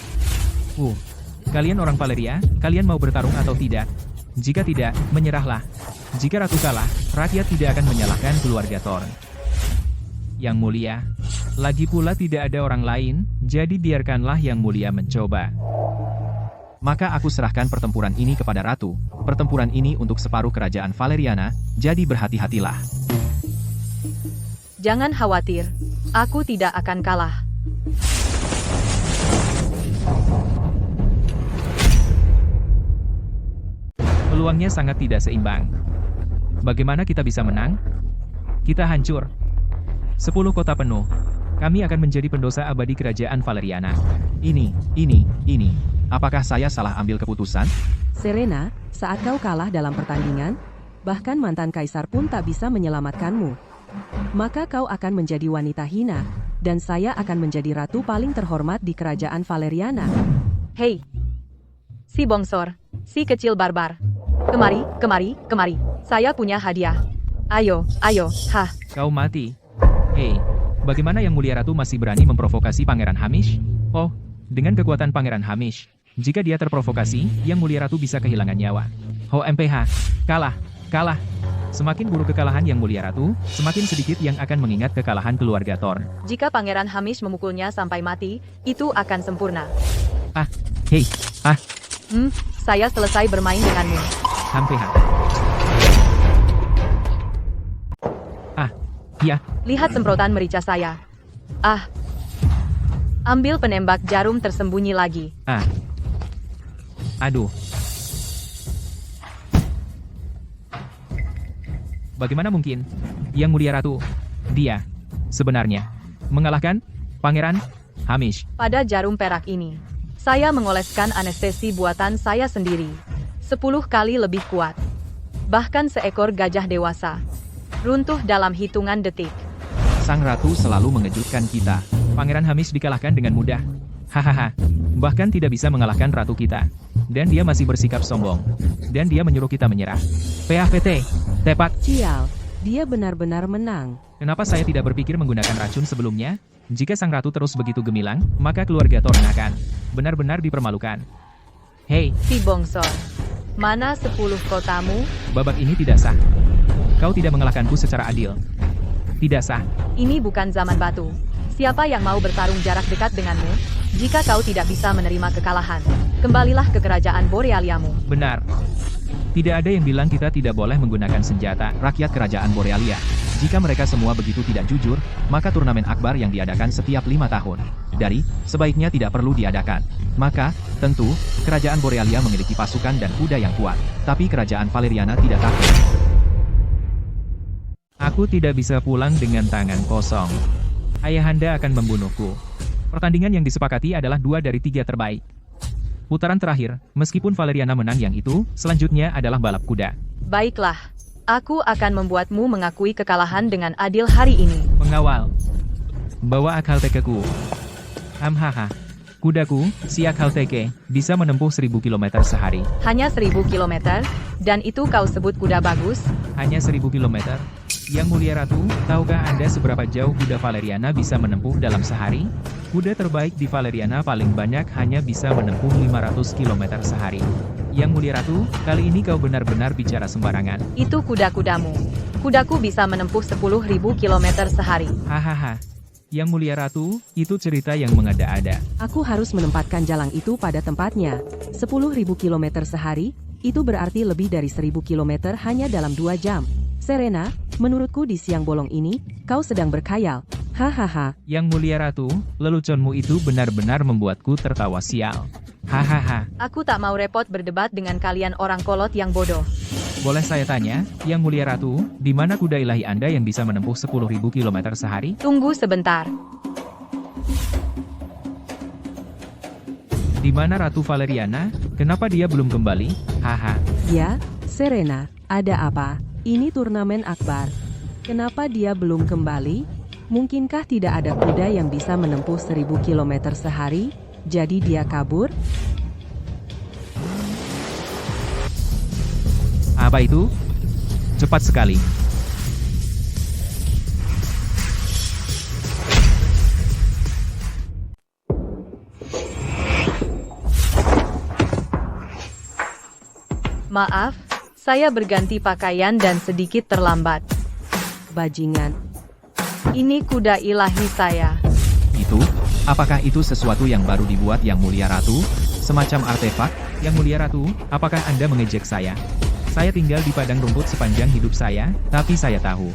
Kalian orang Valeria, kalian mau bertarung atau tidak? Jika tidak, menyerahlah. Jika ratu kalah, rakyat tidak akan menyalahkan keluarga Thorn. Yang mulia, lagi pula tidak ada orang lain, jadi biarkanlah yang mulia mencoba. Maka aku serahkan pertempuran ini kepada ratu. Pertempuran ini untuk separuh kerajaan Valeriana, jadi berhati-hatilah. Jangan khawatir, aku tidak akan kalah. Peluangnya sangat tidak seimbang. Bagaimana kita bisa menang? Kita hancur. 10 kota penuh. Kami akan menjadi pendosa abadi kerajaan Valeriana. Ini. Apakah saya salah ambil keputusan? Serena, saat kau kalah dalam pertandingan, bahkan mantan kaisar pun tak bisa menyelamatkanmu. Maka kau akan menjadi wanita hina, dan saya akan menjadi ratu paling terhormat di kerajaan Valeriana. Hei, si bongsor, si kecil barbar. Kemari. Saya punya hadiah. Ayo, hah. Kau mati. Hei, bagaimana yang mulia ratu masih berani memprovokasi Pangeran Hamish? Oh, dengan kekuatan Pangeran Hamish, jika dia terprovokasi, yang mulia ratu bisa kehilangan nyawa. Ho MPH, kalah. Semakin buruk kekalahan yang mulia ratu, semakin sedikit yang akan mengingat kekalahan keluarga Thorn. Jika Pangeran Hamish memukulnya sampai mati, itu akan sempurna. Saya selesai bermain denganmu. MPH. Ya. Lihat semprotan merica saya. Ambil penembak jarum tersembunyi lagi. Aduh. Bagaimana mungkin? Yang mulia ratu, dia sebenarnya mengalahkan Pangeran Hamish. Pada jarum perak ini, saya mengoleskan anestesi buatan saya sendiri. 10 kali lebih kuat. Bahkan seekor gajah dewasa runtuh dalam hitungan detik. Sang ratu selalu mengejutkan kita. Pangeran Hamish dikalahkan dengan mudah. Hahaha. Bahkan tidak bisa mengalahkan ratu kita. Dan dia masih bersikap sombong. Dan dia menyuruh kita menyerah. PHPT. Tepat. Cial, dia benar-benar menang. Kenapa saya tidak berpikir menggunakan racun sebelumnya? Jika sang ratu terus begitu gemilang, maka keluarga Thorn akan benar-benar dipermalukan. Hei, Si bongsor, mana 10 kotamu? babak ini tidak sah. Kau tidak mengalahkanku secara adil. Tidak sah. Ini bukan zaman batu. Siapa yang mau bertarung jarak dekat denganmu? Jika kau tidak bisa menerima kekalahan, kembalilah ke kerajaan Borealiamu. Benar. Tidak ada yang bilang kita tidak boleh menggunakan senjata. Rakyat kerajaan Borealia. Jika mereka semua begitu tidak jujur, maka turnamen akbar yang diadakan setiap 5 tahun. Sebaiknya tidak perlu diadakan. Maka, tentu, kerajaan Borealia memiliki pasukan dan kuda yang kuat. Tapi kerajaan Valeriana tidak takut. Aku tidak bisa pulang dengan tangan kosong. Ayahanda akan membunuhku. Pertandingan yang disepakati adalah 2 dari 3 terbaik. Putaran terakhir, meskipun Valeriana menang yang itu, selanjutnya adalah balap kuda. Baiklah, aku akan membuatmu mengakui kekalahan dengan adil hari ini. Pengawal, bawa akal tekeku. Hamhaha. Kudaku, si akal teke, bisa menempuh 1000 km sehari. Hanya 1000 km, dan itu kau sebut kuda bagus? Hanya 1000 km. Yang mulia ratu, tahukah Anda seberapa jauh kuda Valeriana bisa menempuh dalam sehari? Kuda terbaik di Valeriana paling banyak hanya bisa menempuh 500 km sehari. Yang mulia ratu, kali ini kau benar-benar bicara sembarangan. Itu kuda-kudamu. Kudaku bisa menempuh 10.000 km sehari. Hahaha. Yang mulia ratu, itu cerita yang mengada-ada. Aku harus menempatkan jalang itu pada tempatnya. 10.000 km sehari, itu berarti lebih dari 1000 km hanya dalam 2 jam. Serena, menurutku di siang bolong ini, kau sedang berkhayal. Hahaha. Yang mulia ratu, leluconmu itu benar-benar membuatku tertawa sial. Hahaha. Aku tak mau repot berdebat dengan kalian orang kolot yang bodoh. Boleh saya tanya, Yang mulia ratu, di mana kuda ilahi Anda yang bisa menempuh 10.000 km sehari? Tunggu sebentar. Di mana Ratu Valeriana? Kenapa dia belum kembali? Haha. Ya, Serena, ada apa? Ini turnamen akbar. Kenapa dia belum kembali? Mungkinkah tidak ada kuda yang bisa menempuh 1000 km sehari? Jadi dia kabur? Apa itu? Cepat sekali. Maaf, saya berganti pakaian dan sedikit terlambat. Bajingan. Ini kuda ilahi saya. Itu? Apakah itu sesuatu yang baru dibuat Yang Mulia Ratu? Semacam artefak? Yang Mulia Ratu, apakah Anda mengejek saya? Saya tinggal di padang rumput sepanjang hidup saya, tapi saya tahu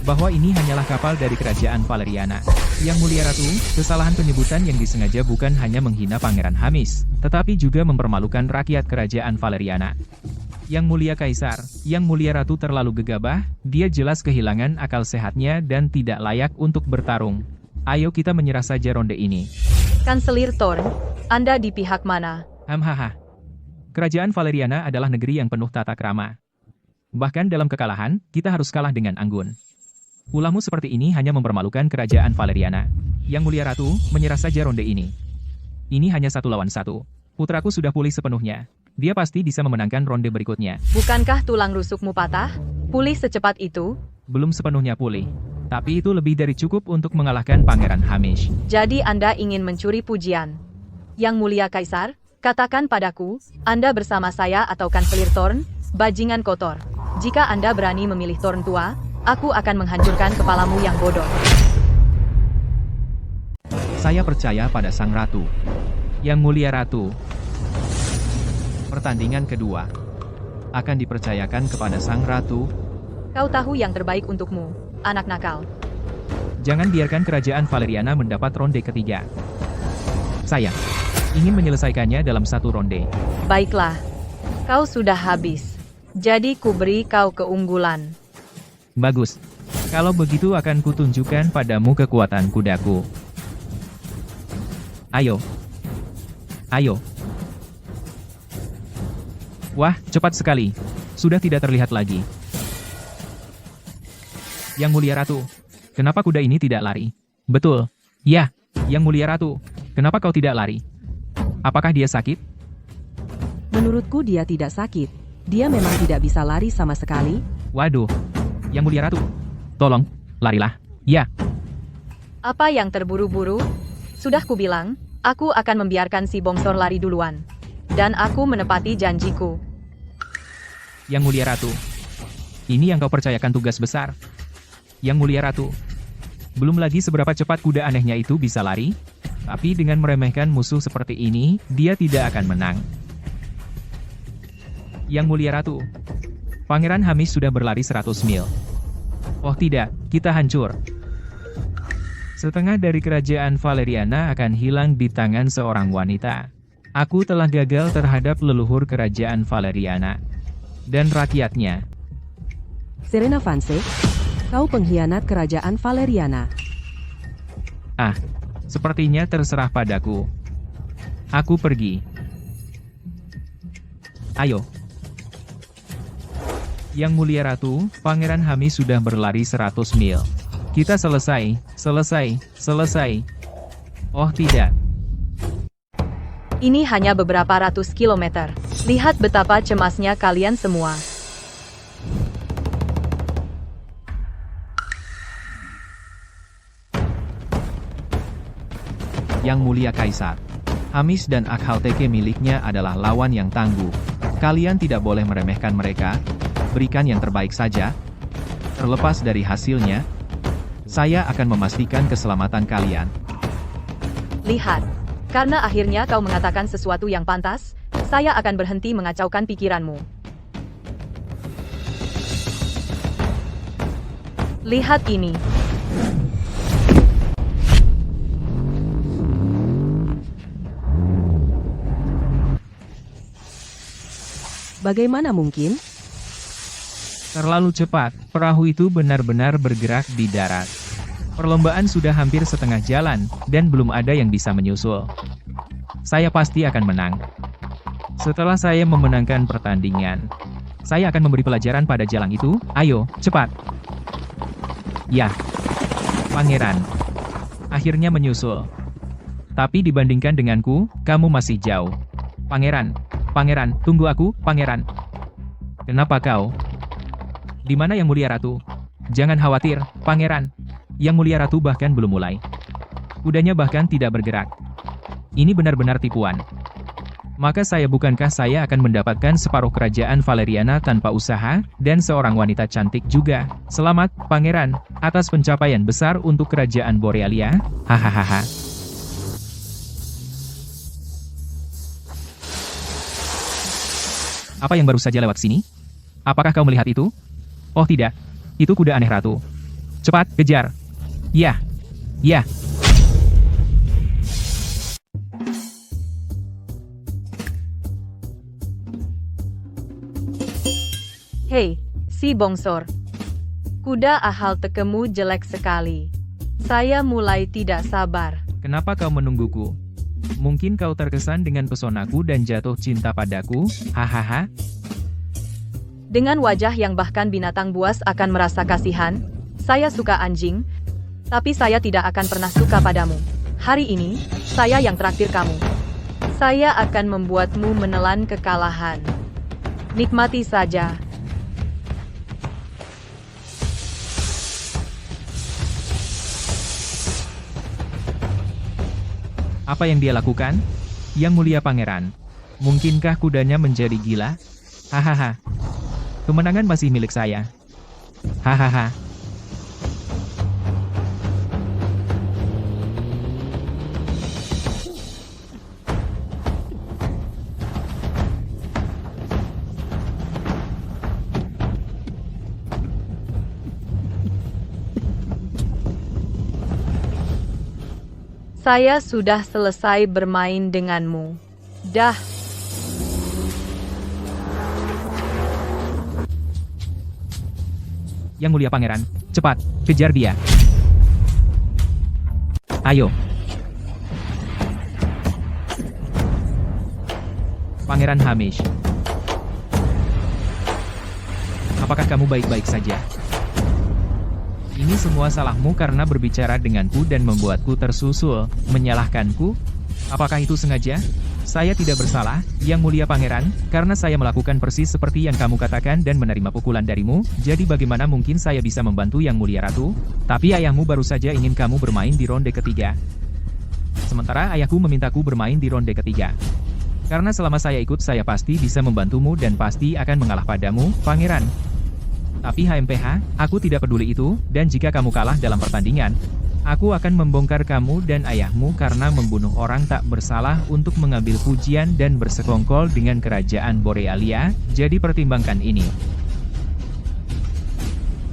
bahwa ini hanyalah kapal dari kerajaan Valeriana. Yang Mulia Ratu, kesalahan penyebutan yang disengaja bukan hanya menghina Pangeran Hamis, tetapi juga mempermalukan rakyat kerajaan Valeriana. Yang Mulia Kaisar, Yang Mulia Ratu terlalu gegabah, dia jelas kehilangan akal sehatnya dan tidak layak untuk bertarung. Ayo kita menyerah saja ronde ini. Kanselir Thorn, Anda di pihak mana? Hamhaha. Kerajaan Valeriana adalah negeri yang penuh tata krama. Bahkan dalam kekalahan, kita harus kalah dengan anggun. Ulahmu seperti ini hanya mempermalukan kerajaan Valeriana. Yang Mulia Ratu, menyerah saja ronde ini. Ini hanya 1 lawan 1. Putraku sudah pulih sepenuhnya. Dia pasti bisa memenangkan ronde berikutnya. Bukankah tulang rusukmu patah? Pulih secepat itu? Belum sepenuhnya pulih. Tapi itu lebih dari cukup untuk mengalahkan Pangeran Hamish. Jadi Anda ingin mencuri pujian? Yang Mulia Kaisar, katakan padaku, Anda bersama saya atau Kanselir Thorn, bajingan kotor. Jika Anda berani memilih Thorn tua, aku akan menghancurkan kepalamu yang bodoh. Saya percaya pada Sang Ratu. Yang Mulia Ratu, Pertandingan kedua akan dipercayakan kepada Sang Ratu. Kau tahu yang terbaik untukmu, anak nakal. jangan biarkan kerajaan Valeriana mendapat ronde ketiga. Saya ingin menyelesaikannya dalam 1 ronde. Baiklah, kau sudah habis. Jadi kuberi kau keunggulan. Bagus. Kalau begitu akan kutunjukkan padamu kekuatan kudaku. Ayo. Ayo. Wah, cepat sekali. Sudah tidak terlihat lagi. Yang Mulia Ratu, kenapa kuda ini tidak lari? Betul. Ya, Yang Mulia Ratu, kenapa kau tidak lari? Apakah dia sakit? Menurutku dia tidak sakit. Dia memang tidak bisa lari sama sekali. Waduh. Yang Mulia Ratu, tolong, larilah. Ya. Apa yang terburu-buru? Sudah kubilang, aku akan membiarkan si bongsor lari duluan. Dan aku menepati janjiku. Yang Mulia Ratu, ini yang kau percayakan tugas besar. Yang Mulia Ratu, belum lagi seberapa cepat kuda anehnya itu bisa lari, tapi dengan meremehkan musuh seperti ini, dia tidak akan menang. Yang Mulia Ratu, Pangeran Hamish sudah berlari 100 mil. Oh tidak, kita hancur. Setengah dari kerajaan Valeriana akan hilang di tangan seorang wanita. Aku telah gagal terhadap leluhur kerajaan Valeriana dan rakyatnya. Serena Vance, kau pengkhianat kerajaan Valeriana. Ah, sepertinya terserah padaku. Aku pergi. Ayo. Yang Mulia Ratu, Pangeran Hamish sudah berlari 100 mil. Kita selesai. Oh tidak. Ini hanya beberapa ratus kilometer. Lihat betapa cemasnya kalian semua. Yang Mulia Kaisar, Hamish dan Akhalteke miliknya adalah lawan yang tangguh. Kalian tidak boleh meremehkan mereka. Berikan yang terbaik saja. Terlepas dari hasilnya, saya akan memastikan keselamatan kalian. Lihat, karena akhirnya kau mengatakan sesuatu yang pantas, saya akan berhenti mengacaukan pikiranmu. Lihat ini. Bagaimana mungkin? Terlalu cepat, perahu itu benar-benar bergerak di darat. Perlombaan sudah hampir setengah jalan, dan belum ada yang bisa menyusul. Saya pasti akan menang. Setelah saya memenangkan pertandingan, saya akan memberi pelajaran pada jalang itu. Ayo, cepat. Ya, Pangeran. Akhirnya menyusul. Tapi dibandingkan denganku, kamu masih jauh. Pangeran, tunggu aku, Pangeran. Kenapa kau? Di mana Yang Mulia Ratu? Jangan khawatir, Pangeran. Yang Mulia Ratu bahkan belum mulai. Kudanya bahkan tidak bergerak. Ini benar-benar tipuan. maka bukankah saya akan mendapatkan separuh kerajaan Valeriana tanpa usaha, dan seorang wanita cantik juga. Selamat, pangeran, atas pencapaian besar untuk kerajaan Borealia. Hahaha. Apa yang baru saja lewat sini? Apakah kau melihat itu? Oh tidak, itu kuda aneh ratu. Cepat, kejar. Ya, ya. Hei, si bongsor. Kuda ahal tekemu jelek sekali. Saya mulai tidak sabar. Kenapa kau menungguku? Mungkin kau terkesan dengan pesonaku dan jatuh cinta padaku, hahaha. Dengan wajah yang bahkan binatang buas akan merasa kasihan, saya suka anjing, tapi saya tidak akan pernah suka padamu. Hari ini, saya yang traktir kamu. Saya akan membuatmu menelan kekalahan. Nikmati saja. Apa yang dia lakukan? Yang mulia pangeran. Mungkinkah kudanya menjadi gila? Hahaha. Kemenangan masih milik saya. Hahaha. Saya sudah selesai bermain denganmu. Dah. Yang mulia pangeran, cepat, kejar dia. Ayo. Pangeran Hamish. Apakah kamu baik-baik saja? Ini semua salahmu karena berbicara denganku dan membuatku tersusul, menyalahkanku? Apakah itu sengaja? Saya tidak bersalah, Yang Mulia Pangeran, karena saya melakukan persis seperti yang kamu katakan dan menerima pukulan darimu, jadi bagaimana mungkin saya bisa membantu Yang Mulia Ratu? Tapi ayahmu baru saja ingin kamu bermain di ronde ketiga. Sementara ayahku memintaku bermain di ronde ketiga. Karena selama saya ikut saya pasti bisa membantumu dan pasti akan mengalah padamu, Pangeran. Tapi HMPH, aku tidak peduli itu, dan jika kamu kalah dalam pertandingan, aku akan membongkar kamu dan ayahmu karena membunuh orang tak bersalah untuk mengambil pujian dan bersekongkol dengan kerajaan Borealia, jadi pertimbangkan ini.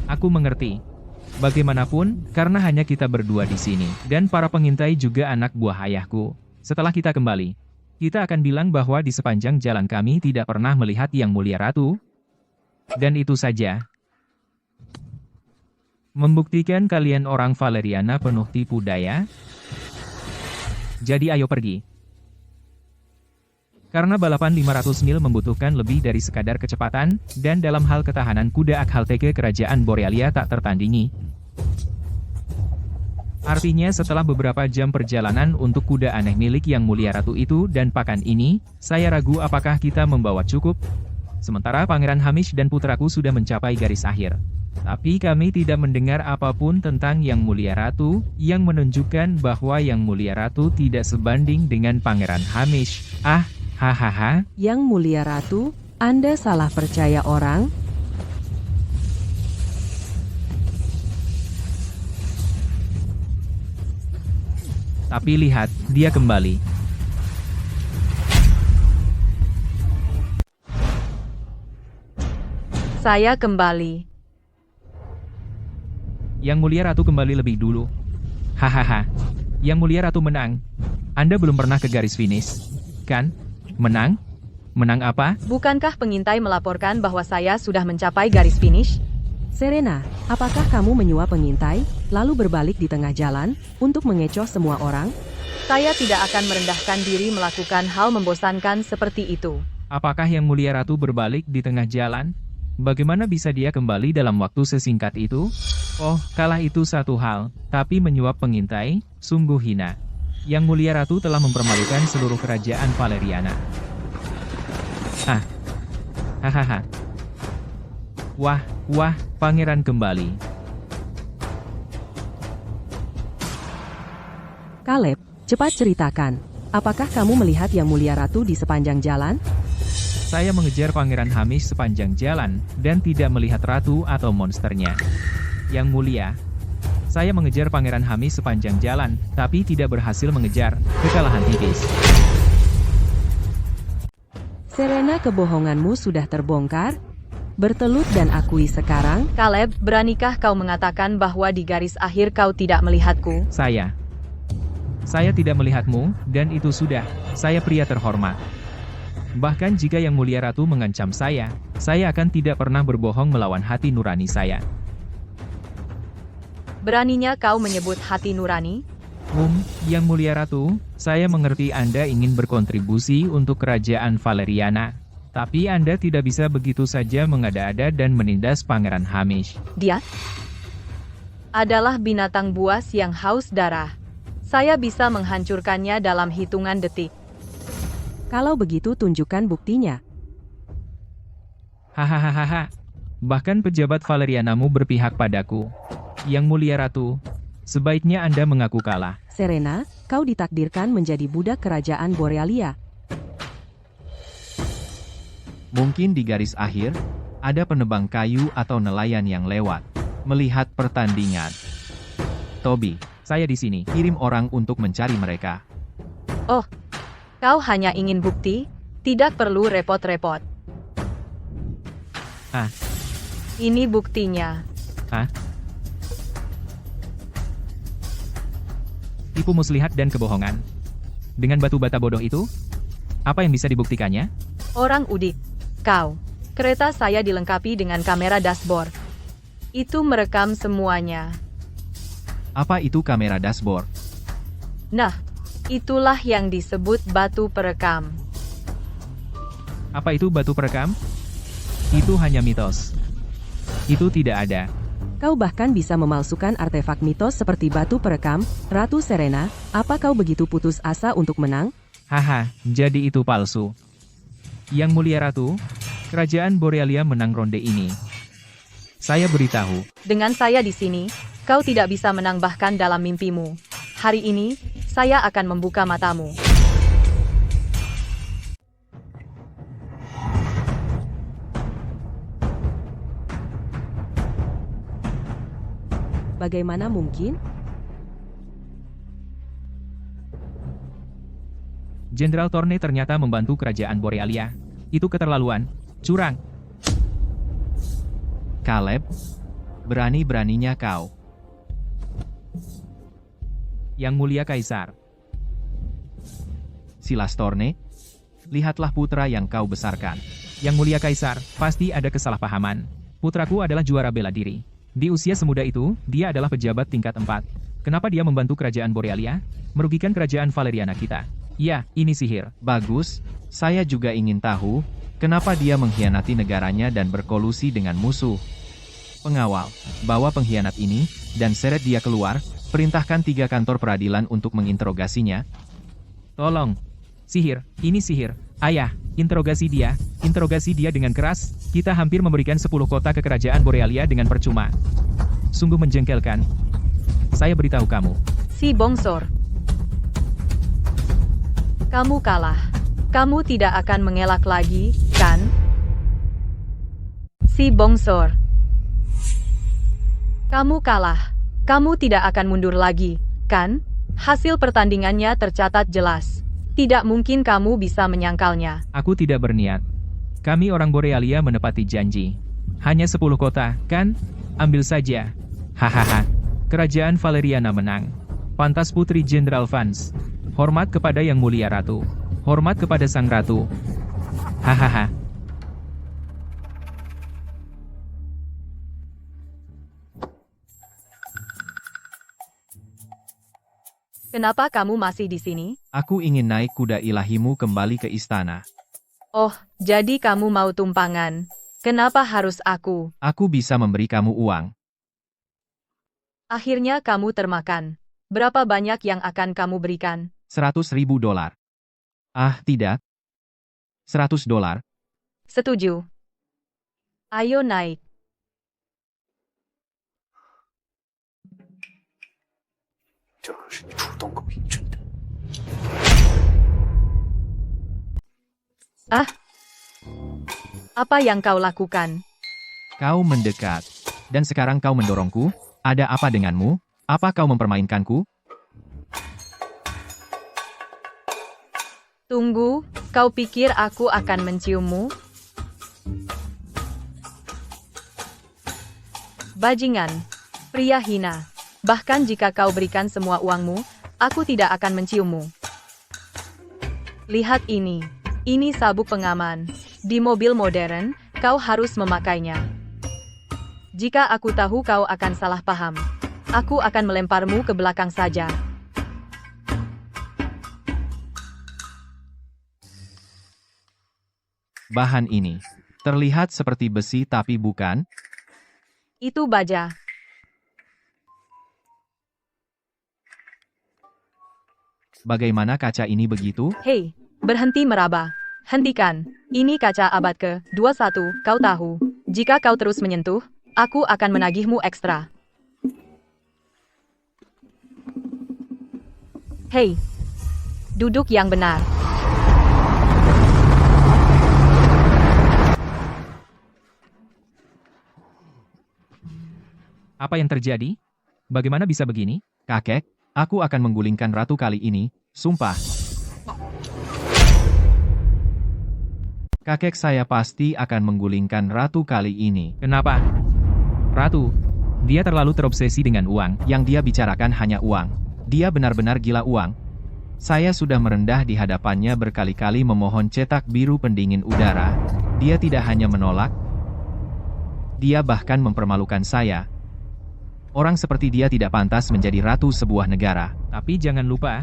Aku mengerti. Bagaimanapun, karena hanya kita berdua di sini, dan para pengintai juga anak buah ayahku. Setelah kita kembali, kita akan bilang bahwa di sepanjang jalan kami tidak pernah melihat Yang Mulia Ratu. Dan itu saja. Membuktikan kalian orang Valeriana penuh tipu daya? Jadi ayo pergi. Karena balapan 500 mil membutuhkan lebih dari sekadar kecepatan, dan dalam hal ketahanan kuda Akhalteke kerajaan Borealia tak tertandingi. Artinya setelah beberapa jam perjalanan untuk kuda aneh milik Yang Mulia Ratu itu dan pakan ini, saya ragu apakah kita membawa cukup. Sementara Pangeran Hamish dan putraku sudah mencapai garis akhir. Tapi kami tidak mendengar apapun tentang Yang Mulia Ratu, yang menunjukkan bahwa Yang Mulia Ratu tidak sebanding dengan Pangeran Hamish. Ah, hahaha. Yang Mulia Ratu, Anda salah percaya orang? Tapi lihat, dia kembali. Saya kembali. Yang Mulia Ratu kembali lebih dulu. Hahaha. Yang Mulia Ratu menang. Anda belum pernah ke garis finish, kan? Menang? Menang apa? Bukankah pengintai melaporkan bahwa saya sudah mencapai garis finish? Serena, apakah kamu menyuap pengintai, lalu berbalik di tengah jalan, untuk mengecoh semua orang? Saya tidak akan merendahkan diri melakukan hal membosankan seperti itu. Apakah Yang Mulia Ratu berbalik di tengah jalan? Bagaimana bisa dia kembali dalam waktu sesingkat itu? Oh, kalah itu satu hal, tapi menyuap pengintai, sungguh hina. Yang Mulia Ratu telah mempermalukan seluruh kerajaan Valeriana. Ah. Hahaha. Wah, pangeran kembali. Caleb, cepat ceritakan. Apakah kamu melihat Yang Mulia Ratu di sepanjang jalan? Saya mengejar Pangeran Hamish sepanjang jalan, dan tidak melihat ratu atau monsternya. Yang Mulia, saya mengejar Pangeran Hamish sepanjang jalan, tapi tidak berhasil mengejar. Kekalahan tipis. Serena, kebohonganmu sudah terbongkar. Bertelut dan akui sekarang. Caleb, beranikah kau mengatakan bahwa di garis akhir kau tidak melihatku? Saya tidak melihatmu, dan itu sudah. Saya pria terhormat. Bahkan jika Yang Mulia Ratu mengancam saya akan tidak pernah berbohong melawan hati nurani saya. Beraninya kau menyebut hati nurani? Yang Mulia Ratu, saya mengerti Anda ingin berkontribusi untuk kerajaan Valeriana. Tapi Anda tidak bisa begitu saja mengada-ada dan menindas Pangeran Hamish. Dia adalah binatang buas yang haus darah. Saya bisa menghancurkannya dalam hitungan detik. Kalau begitu tunjukkan buktinya. Hahaha. Bahkan pejabat Valerianamu berpihak padaku. Yang Mulia Ratu, sebaiknya Anda mengaku kalah. Serena, kau ditakdirkan menjadi budak kerajaan Borealia. Mungkin di garis akhir, ada penebang kayu atau nelayan yang lewat, melihat pertandingan. Toby, Saya di sini. kirim orang untuk mencari mereka. Oh, kau hanya ingin bukti? Tidak perlu repot-repot. Ah. Ini buktinya. Tipu muslihat dan kebohongan. Dengan batu bata bodoh itu, apa yang bisa dibuktikannya? Orang udik. Kau. Kereta saya dilengkapi dengan kamera dashboard. Itu merekam semuanya. Apa itu kamera dashboard? Nah, itulah yang disebut batu perekam. Apa itu batu perekam? Itu hanya mitos. Itu tidak ada. Kau bahkan bisa memalsukan artefak mitos seperti batu perekam. Ratu Serena, apa kau begitu putus asa untuk menang? Haha, jadi itu palsu. Yang Mulia Ratu, kerajaan Borealia menang ronde ini. Saya beritahu. Dengan saya di sini, kau tidak bisa menang bahkan dalam mimpimu. Hari ini, saya akan membuka matamu. Bagaimana mungkin? Jenderal Thorne ternyata membantu kerajaan Borealia. Itu keterlaluan. Curang. Caleb, berani-beraninya kau. Yang Mulia Kaisar. Silas Thorne, lihatlah putra yang kau besarkan. Yang Mulia Kaisar, pasti ada kesalahpahaman. Putraku adalah juara bela diri. Di usia semuda itu, dia adalah pejabat tingkat 4. Kenapa dia membantu kerajaan Borealia? Merugikan kerajaan Valeriana kita. Ya, ini sihir. Bagus, saya juga ingin tahu, kenapa dia mengkhianati negaranya dan berkolusi dengan musuh. Pengawal, bawa pengkhianat ini, dan seret dia keluar, perintahkan 3 kantor peradilan untuk menginterogasinya. Tolong. Sihir, ini sihir. Ayah, interogasi dia dengan keras. Kita hampir memberikan 10 kota ke kerajaan Borealia dengan percuma. Sungguh menjengkelkan. Saya beritahu kamu. Si Bongsor. Kamu kalah. Kamu tidak akan mengelak lagi, kan? Si Bongsor. Kamu kalah. Kamu tidak akan mundur lagi, kan? Hasil pertandingannya tercatat jelas. Tidak mungkin kamu bisa menyangkalnya. Aku tidak berniat. Kami orang Borealia menepati janji. Hanya 10 kota, kan? Ambil saja. Hahaha. Kerajaan Valeriana menang. Pantas Putri Jenderal Vance. Hormat kepada Yang Mulia Ratu. Hormat kepada Sang Ratu. Hahaha. Kenapa kamu masih di sini? Aku ingin naik kuda ilahimu kembali ke istana. Oh, jadi kamu mau tumpangan. Kenapa harus aku? Aku bisa memberi kamu uang. Akhirnya kamu termakan. Berapa banyak yang akan kamu berikan? $100.000. Ah, tidak. $100. Setuju. Ayo naik. Ah, apa yang kau lakukan? Kau mendekat. Dan sekarang kau mendorongku? Ada apa denganmu? Apa kau mempermainkanku? Tunggu, kau pikir aku akan menciummu? Bajingan, pria hina. Bahkan jika kau berikan semua uangmu, aku tidak akan menciummu. Lihat ini. Ini sabuk pengaman. Di mobil modern, kau harus memakainya. Jika aku tahu kau akan salah paham, aku akan melemparmu ke belakang saja. Bahan ini terlihat seperti besi tapi bukan. Itu baja. Bagaimana kaca ini begitu? Hei, berhenti meraba. Hentikan. Ini kaca abad ke-21, kau tahu. Jika kau terus menyentuh, aku akan menagihmu ekstra. Hei, duduk yang benar. Apa yang terjadi? Bagaimana bisa begini? Kakek, aku akan menggulingkan ratu kali ini, sumpah. Kakek saya pasti akan menggulingkan ratu kali ini. Kenapa? Ratu, dia terlalu terobsesi dengan uang. Yang dia bicarakan hanya uang. Dia benar-benar gila uang. Saya sudah merendah di hadapannya berkali-kali memohon cetak biru pendingin udara. Dia tidak hanya menolak, dia bahkan mempermalukan saya. Orang seperti dia tidak pantas menjadi ratu sebuah negara. Tapi jangan lupa,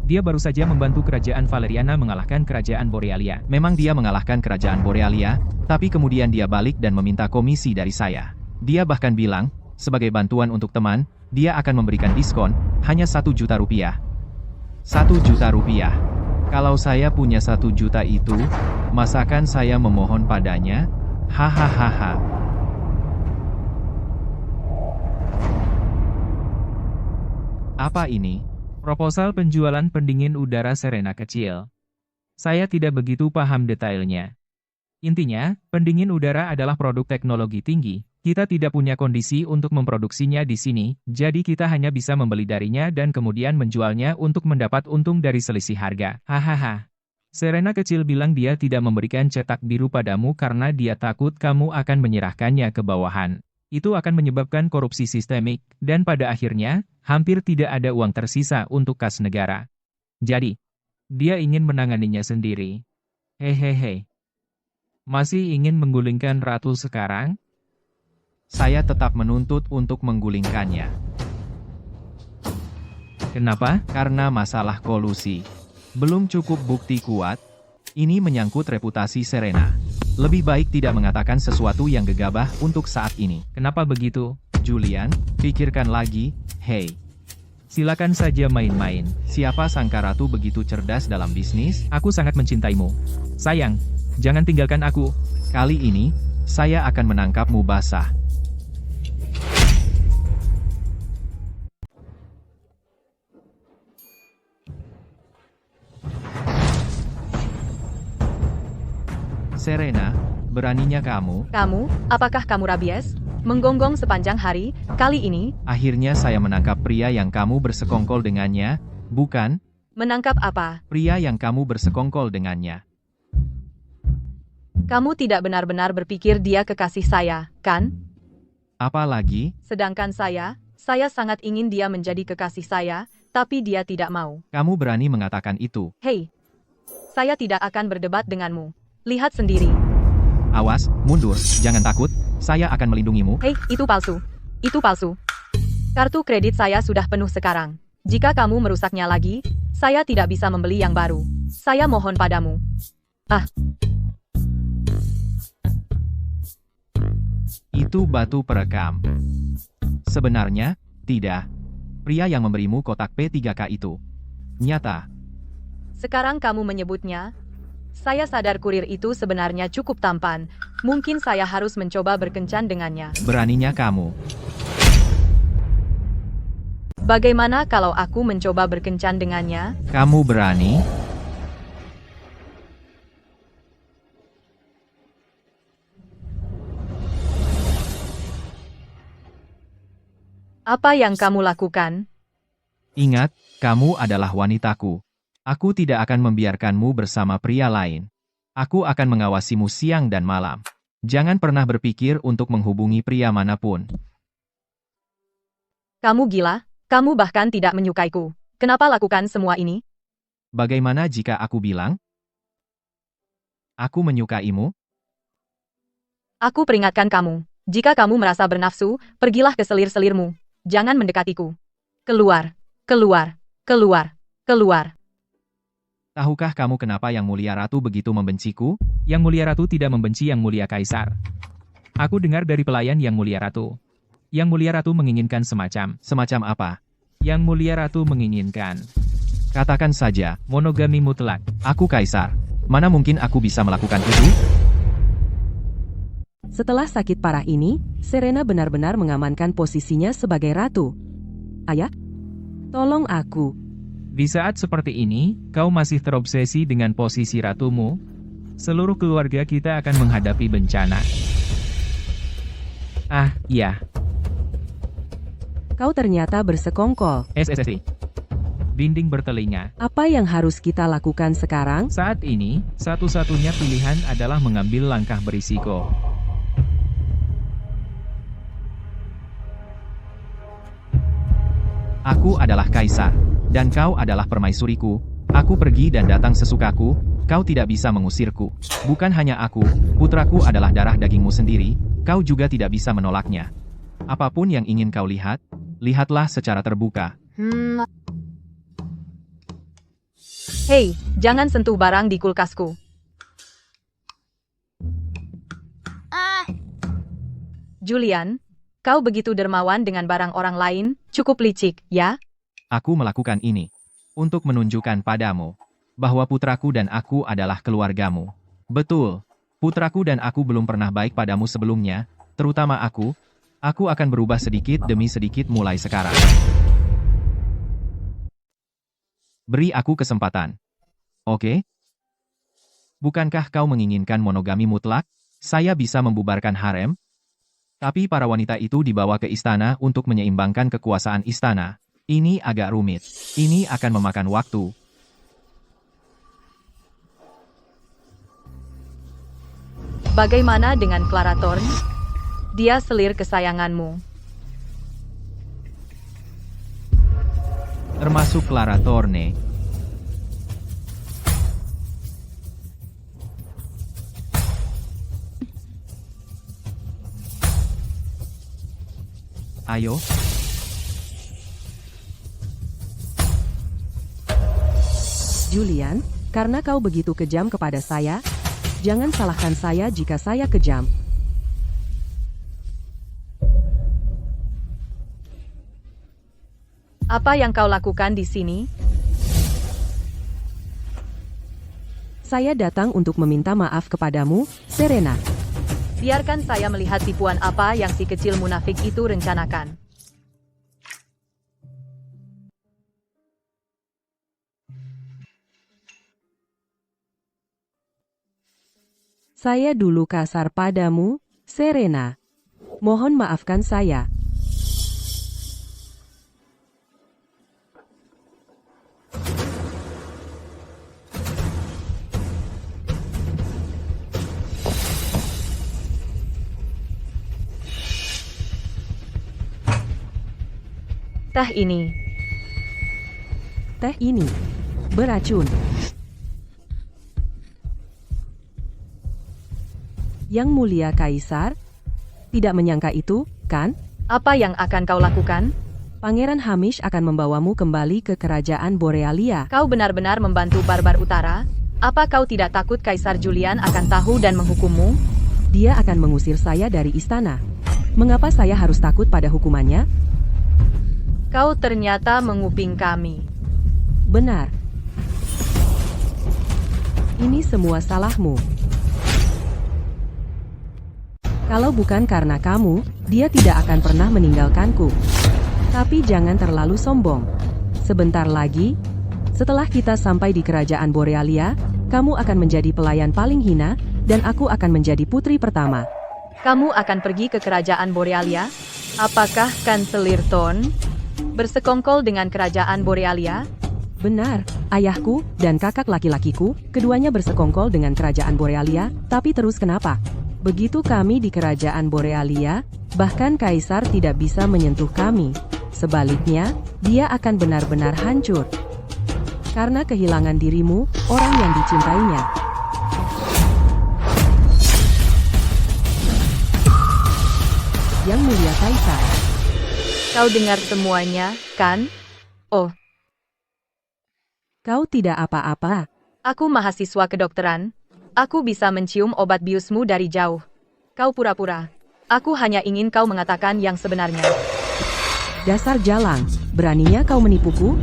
dia baru saja membantu kerajaan Valeriana mengalahkan kerajaan Borealia. Memang dia mengalahkan kerajaan Borealia, tapi kemudian dia balik dan meminta komisi dari saya. Dia bahkan bilang, sebagai bantuan untuk teman, dia akan memberikan diskon, hanya 1 juta rupiah. 1 juta rupiah. Kalau saya punya 1 juta itu, masakan saya memohon padanya? Hahaha. Apa ini? Proposal penjualan pendingin udara Serena kecil. Saya tidak begitu paham detailnya. Intinya, pendingin udara adalah produk teknologi tinggi. Kita tidak punya kondisi untuk memproduksinya di sini, jadi kita hanya bisa membeli darinya dan kemudian menjualnya untuk mendapat untung dari selisih harga. Hahaha. Serena kecil bilang dia tidak memberikan cetak biru padamu karena dia takut kamu akan menyerahkannya ke bawahan. Itu akan menyebabkan korupsi sistemik, dan pada akhirnya, hampir tidak ada uang tersisa untuk kas negara. Jadi, dia ingin menanganinya sendiri. Hehehe. Masih ingin menggulingkan ratu sekarang? Saya tetap menuntut untuk menggulingkannya. Kenapa? Karena masalah kolusi. Belum cukup bukti kuat. Ini menyangkut reputasi Serena. Lebih baik tidak mengatakan sesuatu yang gegabah untuk saat ini. Kenapa begitu? Julian, pikirkan lagi, hei. Silakan saja main-main. Siapa sangka ratu begitu cerdas dalam bisnis? Aku sangat mencintaimu. Sayang, jangan tinggalkan aku. Kali ini, saya akan menangkapmu basah. Serena, beraninya kamu? Kamu, apakah kamu rabies? Menggonggong sepanjang hari, kali ini, Akhirnya saya menangkap pria yang kamu bersekongkol dengannya, bukan? menangkap apa? Pria yang kamu bersekongkol dengannya. Kamu tidak benar-benar berpikir dia kekasih saya, kan? Apalagi, Sedangkan saya sangat ingin dia menjadi kekasih saya, tapi dia tidak mau. kamu berani mengatakan itu. Hei, saya tidak akan berdebat denganmu. Lihat sendiri. Awas, mundur, jangan takut, saya akan melindungimu. Hei, itu palsu. Itu palsu. Kartu kredit saya sudah penuh sekarang. Jika kamu merusaknya lagi, saya tidak bisa membeli yang baru. Saya mohon padamu. Itu batu perekam. Sebenarnya, tidak. Pria yang memberimu kotak P3K itu nyata. Sekarang kamu menyebutnya. Saya sadar kurir itu sebenarnya cukup tampan. Mungkin saya harus mencoba berkencan dengannya. Beraninya kamu. Bagaimana kalau aku mencoba berkencan dengannya? Kamu berani? Apa yang kamu lakukan? Ingat, kamu adalah wanitaku. Aku tidak akan membiarkanmu bersama pria lain. Aku akan mengawasimu siang dan malam. Jangan pernah berpikir untuk menghubungi pria manapun. Kamu gila? Kamu bahkan tidak menyukaiku. Kenapa lakukan semua ini? Bagaimana jika aku bilang, aku menyukaimu? Aku peringatkan kamu. Jika kamu merasa bernafsu, pergilah ke selir-selirmu. Jangan mendekatiku. Keluar, keluar, keluar, keluar. Tahukah kamu kenapa Yang Mulia Ratu begitu membenciku? Yang Mulia Ratu tidak membenci Yang Mulia Kaisar. Aku dengar dari pelayan Yang Mulia Ratu. Yang Mulia Ratu menginginkan semacam. Semacam apa? Yang Mulia Ratu menginginkan Katakan saja, monogami mutlak. aku kaisar. Mana mungkin aku bisa melakukan itu? Setelah sakit parah ini, Serena benar-benar mengamankan posisinya sebagai ratu. Ayah, tolong aku. Di saat seperti ini, kau masih terobsesi dengan posisi ratumu. Seluruh keluarga kita akan menghadapi bencana. Ah, iya. Kau ternyata bersekongkol. SSC. Dinding bertelinga. Apa yang harus kita lakukan sekarang? Saat ini, satu-satunya pilihan adalah mengambil langkah berisiko. Aku adalah kaisar, dan kau adalah permaisuriku. Aku pergi dan datang sesukaku, kau tidak bisa mengusirku. Bukan hanya aku, putraku adalah darah dagingmu sendiri, kau juga tidak bisa menolaknya. Apapun yang ingin kau lihat, lihatlah secara terbuka. Hei, jangan sentuh barang di kulkasku. Ah, Julian, kau begitu dermawan dengan barang orang lain, cukup licik, ya? Aku melakukan ini untuk menunjukkan padamu bahwa putraku dan aku adalah keluargamu. Betul, putraku dan aku belum pernah baik padamu sebelumnya, terutama aku. Aku akan berubah sedikit demi sedikit mulai sekarang. Beri aku kesempatan. Oke? Bukankah kau menginginkan monogami mutlak? Saya bisa membubarkan harem? Tapi para wanita itu dibawa ke istana untuk menyeimbangkan kekuasaan istana. Ini agak rumit. Ini akan memakan waktu. Bagaimana dengan Clara Thorne? Dia selir kesayanganmu. Termasuk Clara Thorne. Ayo. Julian, karena kau begitu kejam kepada saya, jangan salahkan saya jika saya kejam. Apa yang kau lakukan di sini? Saya datang untuk meminta maaf kepadamu, Serena. Biarkan saya melihat tipuan apa yang si kecil munafik itu rencanakan. Saya dulu kasar padamu, Serena. Mohon maafkan saya. Teh ini. Teh ini beracun. Yang Mulia Kaisar tidak menyangka itu, kan? Apa yang akan kau lakukan? Pangeran Hamish akan membawamu kembali ke kerajaan Borealia. Kau benar-benar membantu Barbar Utara? Apa kau tidak takut Kaisar Julian akan tahu dan menghukummu? Dia akan mengusir saya dari istana. Mengapa saya harus takut pada hukumannya? Kau ternyata menguping kami. Benar. Ini semua salahmu. Kalau bukan karena kamu, dia tidak akan pernah meninggalkanku. Tapi jangan terlalu sombong. Sebentar lagi, setelah kita sampai di kerajaan Borealia, kamu akan menjadi pelayan paling hina, dan aku akan menjadi putri pertama. Kamu akan pergi ke kerajaan Borealia? Apakah Kanselir Thorn bersekongkol dengan kerajaan Borealia? Benar, ayahku dan kakak laki-lakiku, keduanya bersekongkol dengan kerajaan Borealia, tapi terus kenapa? Begitu kami di kerajaan Borealia, bahkan Kaisar tidak bisa menyentuh kami. Sebaliknya, dia akan benar-benar hancur. Karena kehilangan dirimu, orang yang dicintainya. Yang Mulia Kaisar. Kau dengar semuanya, kan? Oh, Kau tidak apa-apa. aku mahasiswa kedokteran. Aku bisa mencium obat biusmu dari jauh. Kau pura-pura. Aku hanya ingin kau mengatakan yang sebenarnya. Dasar jalang, beraninya kau menipuku?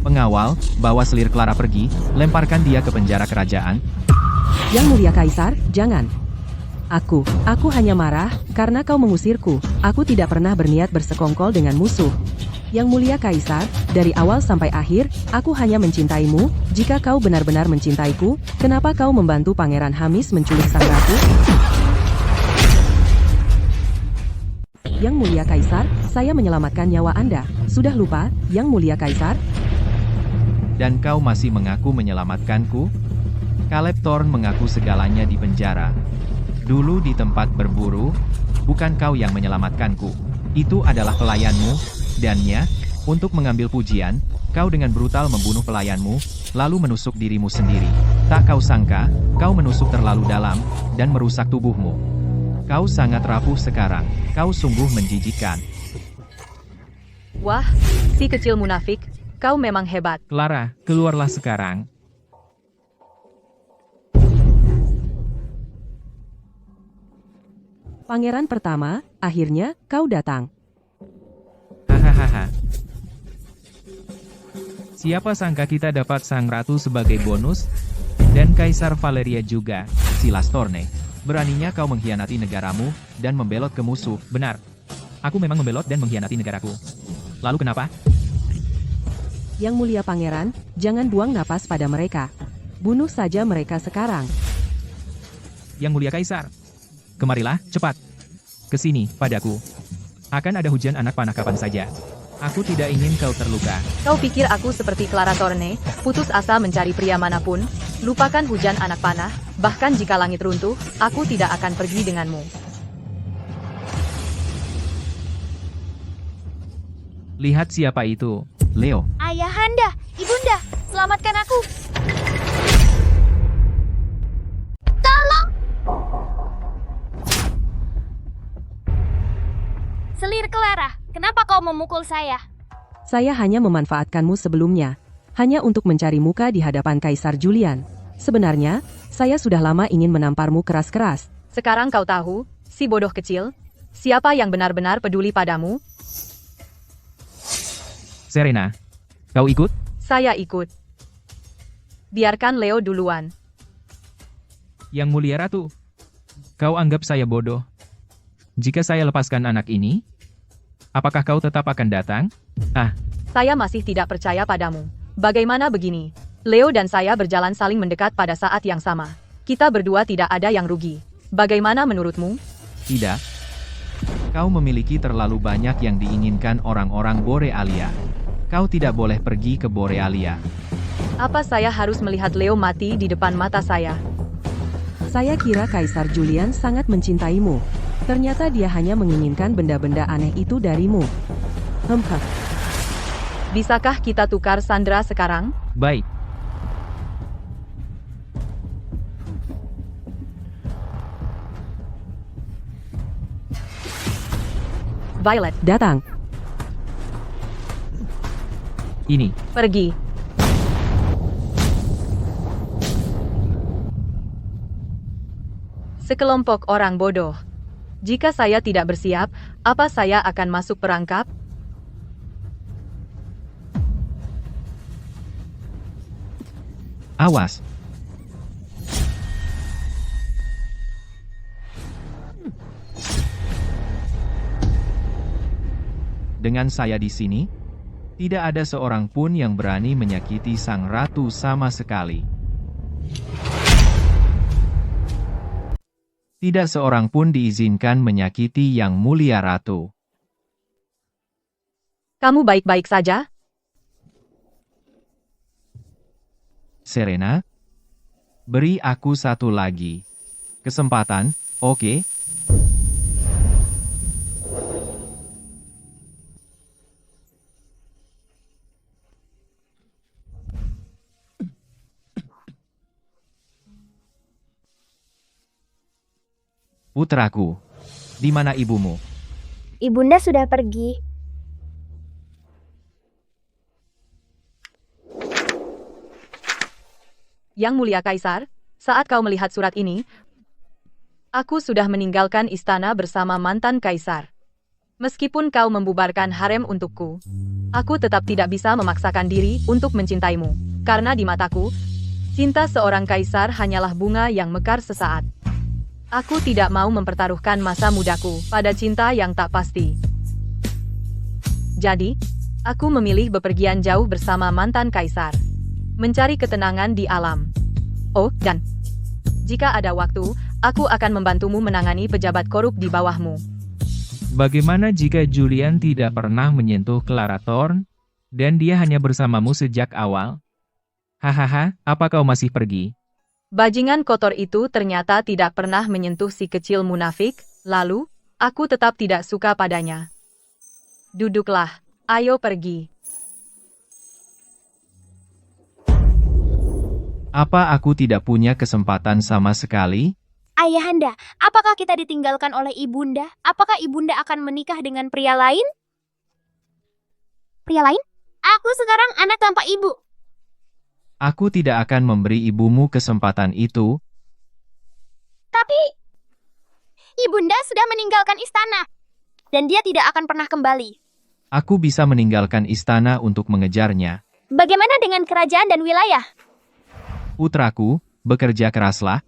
Pengawal, bawa selir Clara pergi, lemparkan dia ke penjara kerajaan. Yang Mulia Kaisar, jangan. Aku hanya marah karena kau mengusirku. Aku tidak pernah berniat bersekongkol dengan musuh. Yang Mulia Kaisar, dari awal sampai akhir, aku hanya mencintaimu. Jika kau benar-benar mencintaiku, kenapa kau membantu Pangeran Hamis menculik sang ratu? Yang Mulia Kaisar, saya menyelamatkan nyawa Anda. Sudah lupa, Yang Mulia Kaisar? Dan kau masih mengaku menyelamatkanku? Caleb Thorn mengaku segalanya di penjara. Dulu di tempat berburu, bukan kau yang menyelamatkanku. Itu adalah pelayanmu, dannya, untuk mengambil pujian, kau dengan brutal membunuh pelayanmu, lalu menusuk dirimu sendiri. Tak kau sangka, kau menusuk terlalu dalam, dan merusak tubuhmu. Kau sangat rapuh sekarang, kau sungguh menjijikkan. Wah, si kecil munafik, kau memang hebat. Clara, keluarlah sekarang. Pangeran pertama, akhirnya kau datang. Hahaha. Siapa sangka kita dapat sang ratu sebagai bonus, dan Kaisar Valeria juga. Silas Thorne, beraninya kau mengkhianati negaramu, dan membelot ke musuh. Benar. Aku memang membelot dan mengkhianati negaraku. Lalu kenapa? Yang Mulia Pangeran, jangan buang napas pada mereka. Bunuh saja mereka sekarang. Yang Mulia Kaisar. Kemarilah, cepat. Ke sini, padaku. Akan ada hujan anak panah kapan saja. Aku tidak ingin kau terluka. Kau pikir aku seperti Clara Thorne, putus asa mencari pria manapun? Lupakan hujan anak panah, bahkan jika langit runtuh, aku tidak akan pergi denganmu. Lihat siapa itu. Leo, Ayahanda, Ibunda, selamatkan aku. Tolong! Selir Clara, kenapa kau memukul saya? Saya hanya memanfaatkanmu sebelumnya, hanya untuk mencari muka di hadapan Kaisar Julian. Sebenarnya, saya sudah lama ingin menamparmu keras-keras. Sekarang kau tahu, si bodoh kecil, siapa yang benar-benar peduli padamu? Serena, kau ikut? Saya ikut. Biarkan Leo duluan. Yang Mulia Ratu. Kau anggap saya bodoh. Jika saya lepaskan anak ini, apakah kau tetap akan datang? Saya masih tidak percaya padamu. Bagaimana begini? Leo dan saya berjalan saling mendekat pada saat yang sama. Kita berdua tidak ada yang rugi. Bagaimana menurutmu? tidak. Kau memiliki terlalu banyak yang diinginkan orang-orang Borealia. Kau tidak boleh pergi ke Borealia. Apa saya harus melihat Leo mati di depan mata saya? Saya kira Kaisar Julian sangat mencintaimu. Ternyata dia hanya menginginkan benda-benda aneh itu darimu. Bisakah kita tukar sandera sekarang? Baik. Violet, Datang. Ini. pergi. Sekelompok orang bodoh. Jika saya tidak bersiap, apa saya akan masuk perangkap? Awas. Dengan saya di sini, tidak ada seorang pun yang berani menyakiti sang ratu sama sekali. Tidak seorang pun diizinkan menyakiti Yang Mulia Ratu. Kamu baik-baik saja? Serena? Beri aku satu lagi. Kesempatan, oke? Putraku, di mana ibumu? Ibunda sudah pergi. Yang Mulia Kaisar, saat kau melihat surat ini, aku sudah meninggalkan istana bersama mantan kaisar. Meskipun kau membubarkan harem untukku, aku tetap tidak bisa memaksakan diri untuk mencintaimu. Karena di mataku, cinta seorang kaisar hanyalah bunga yang mekar sesaat. Aku tidak mau mempertaruhkan masa mudaku pada cinta yang tak pasti. Jadi, aku memilih bepergian jauh bersama mantan kaisar. Mencari ketenangan di alam. Oh, dan jika ada waktu, aku akan membantumu menangani pejabat korup di bawahmu. Bagaimana jika Julian tidak pernah menyentuh Clara Thorne, dan dia hanya bersamamu sejak awal? Hahaha, apa kau masih pergi? Bajingan kotor itu ternyata tidak pernah menyentuh si kecil munafik, lalu, aku tetap tidak suka padanya. Duduklah, ayo pergi. Apa aku tidak punya kesempatan sama sekali? Ayahanda, apakah kita ditinggalkan oleh ibunda? Apakah ibunda akan menikah dengan pria lain? Pria lain? Aku sekarang anak tanpa ibu. Aku tidak akan memberi ibumu kesempatan itu. Tapi, ibunda sudah meninggalkan istana. Dan dia tidak akan pernah kembali. Aku bisa meninggalkan istana untuk mengejarnya. Bagaimana dengan kerajaan dan wilayah? Putraku, bekerja keraslah.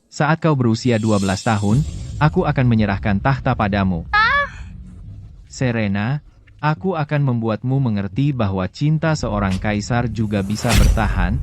Saat kau berusia 12 tahun, aku akan menyerahkan tahta padamu. Serena, aku akan membuatmu mengerti bahwa cinta seorang kaisar juga bisa bertahan,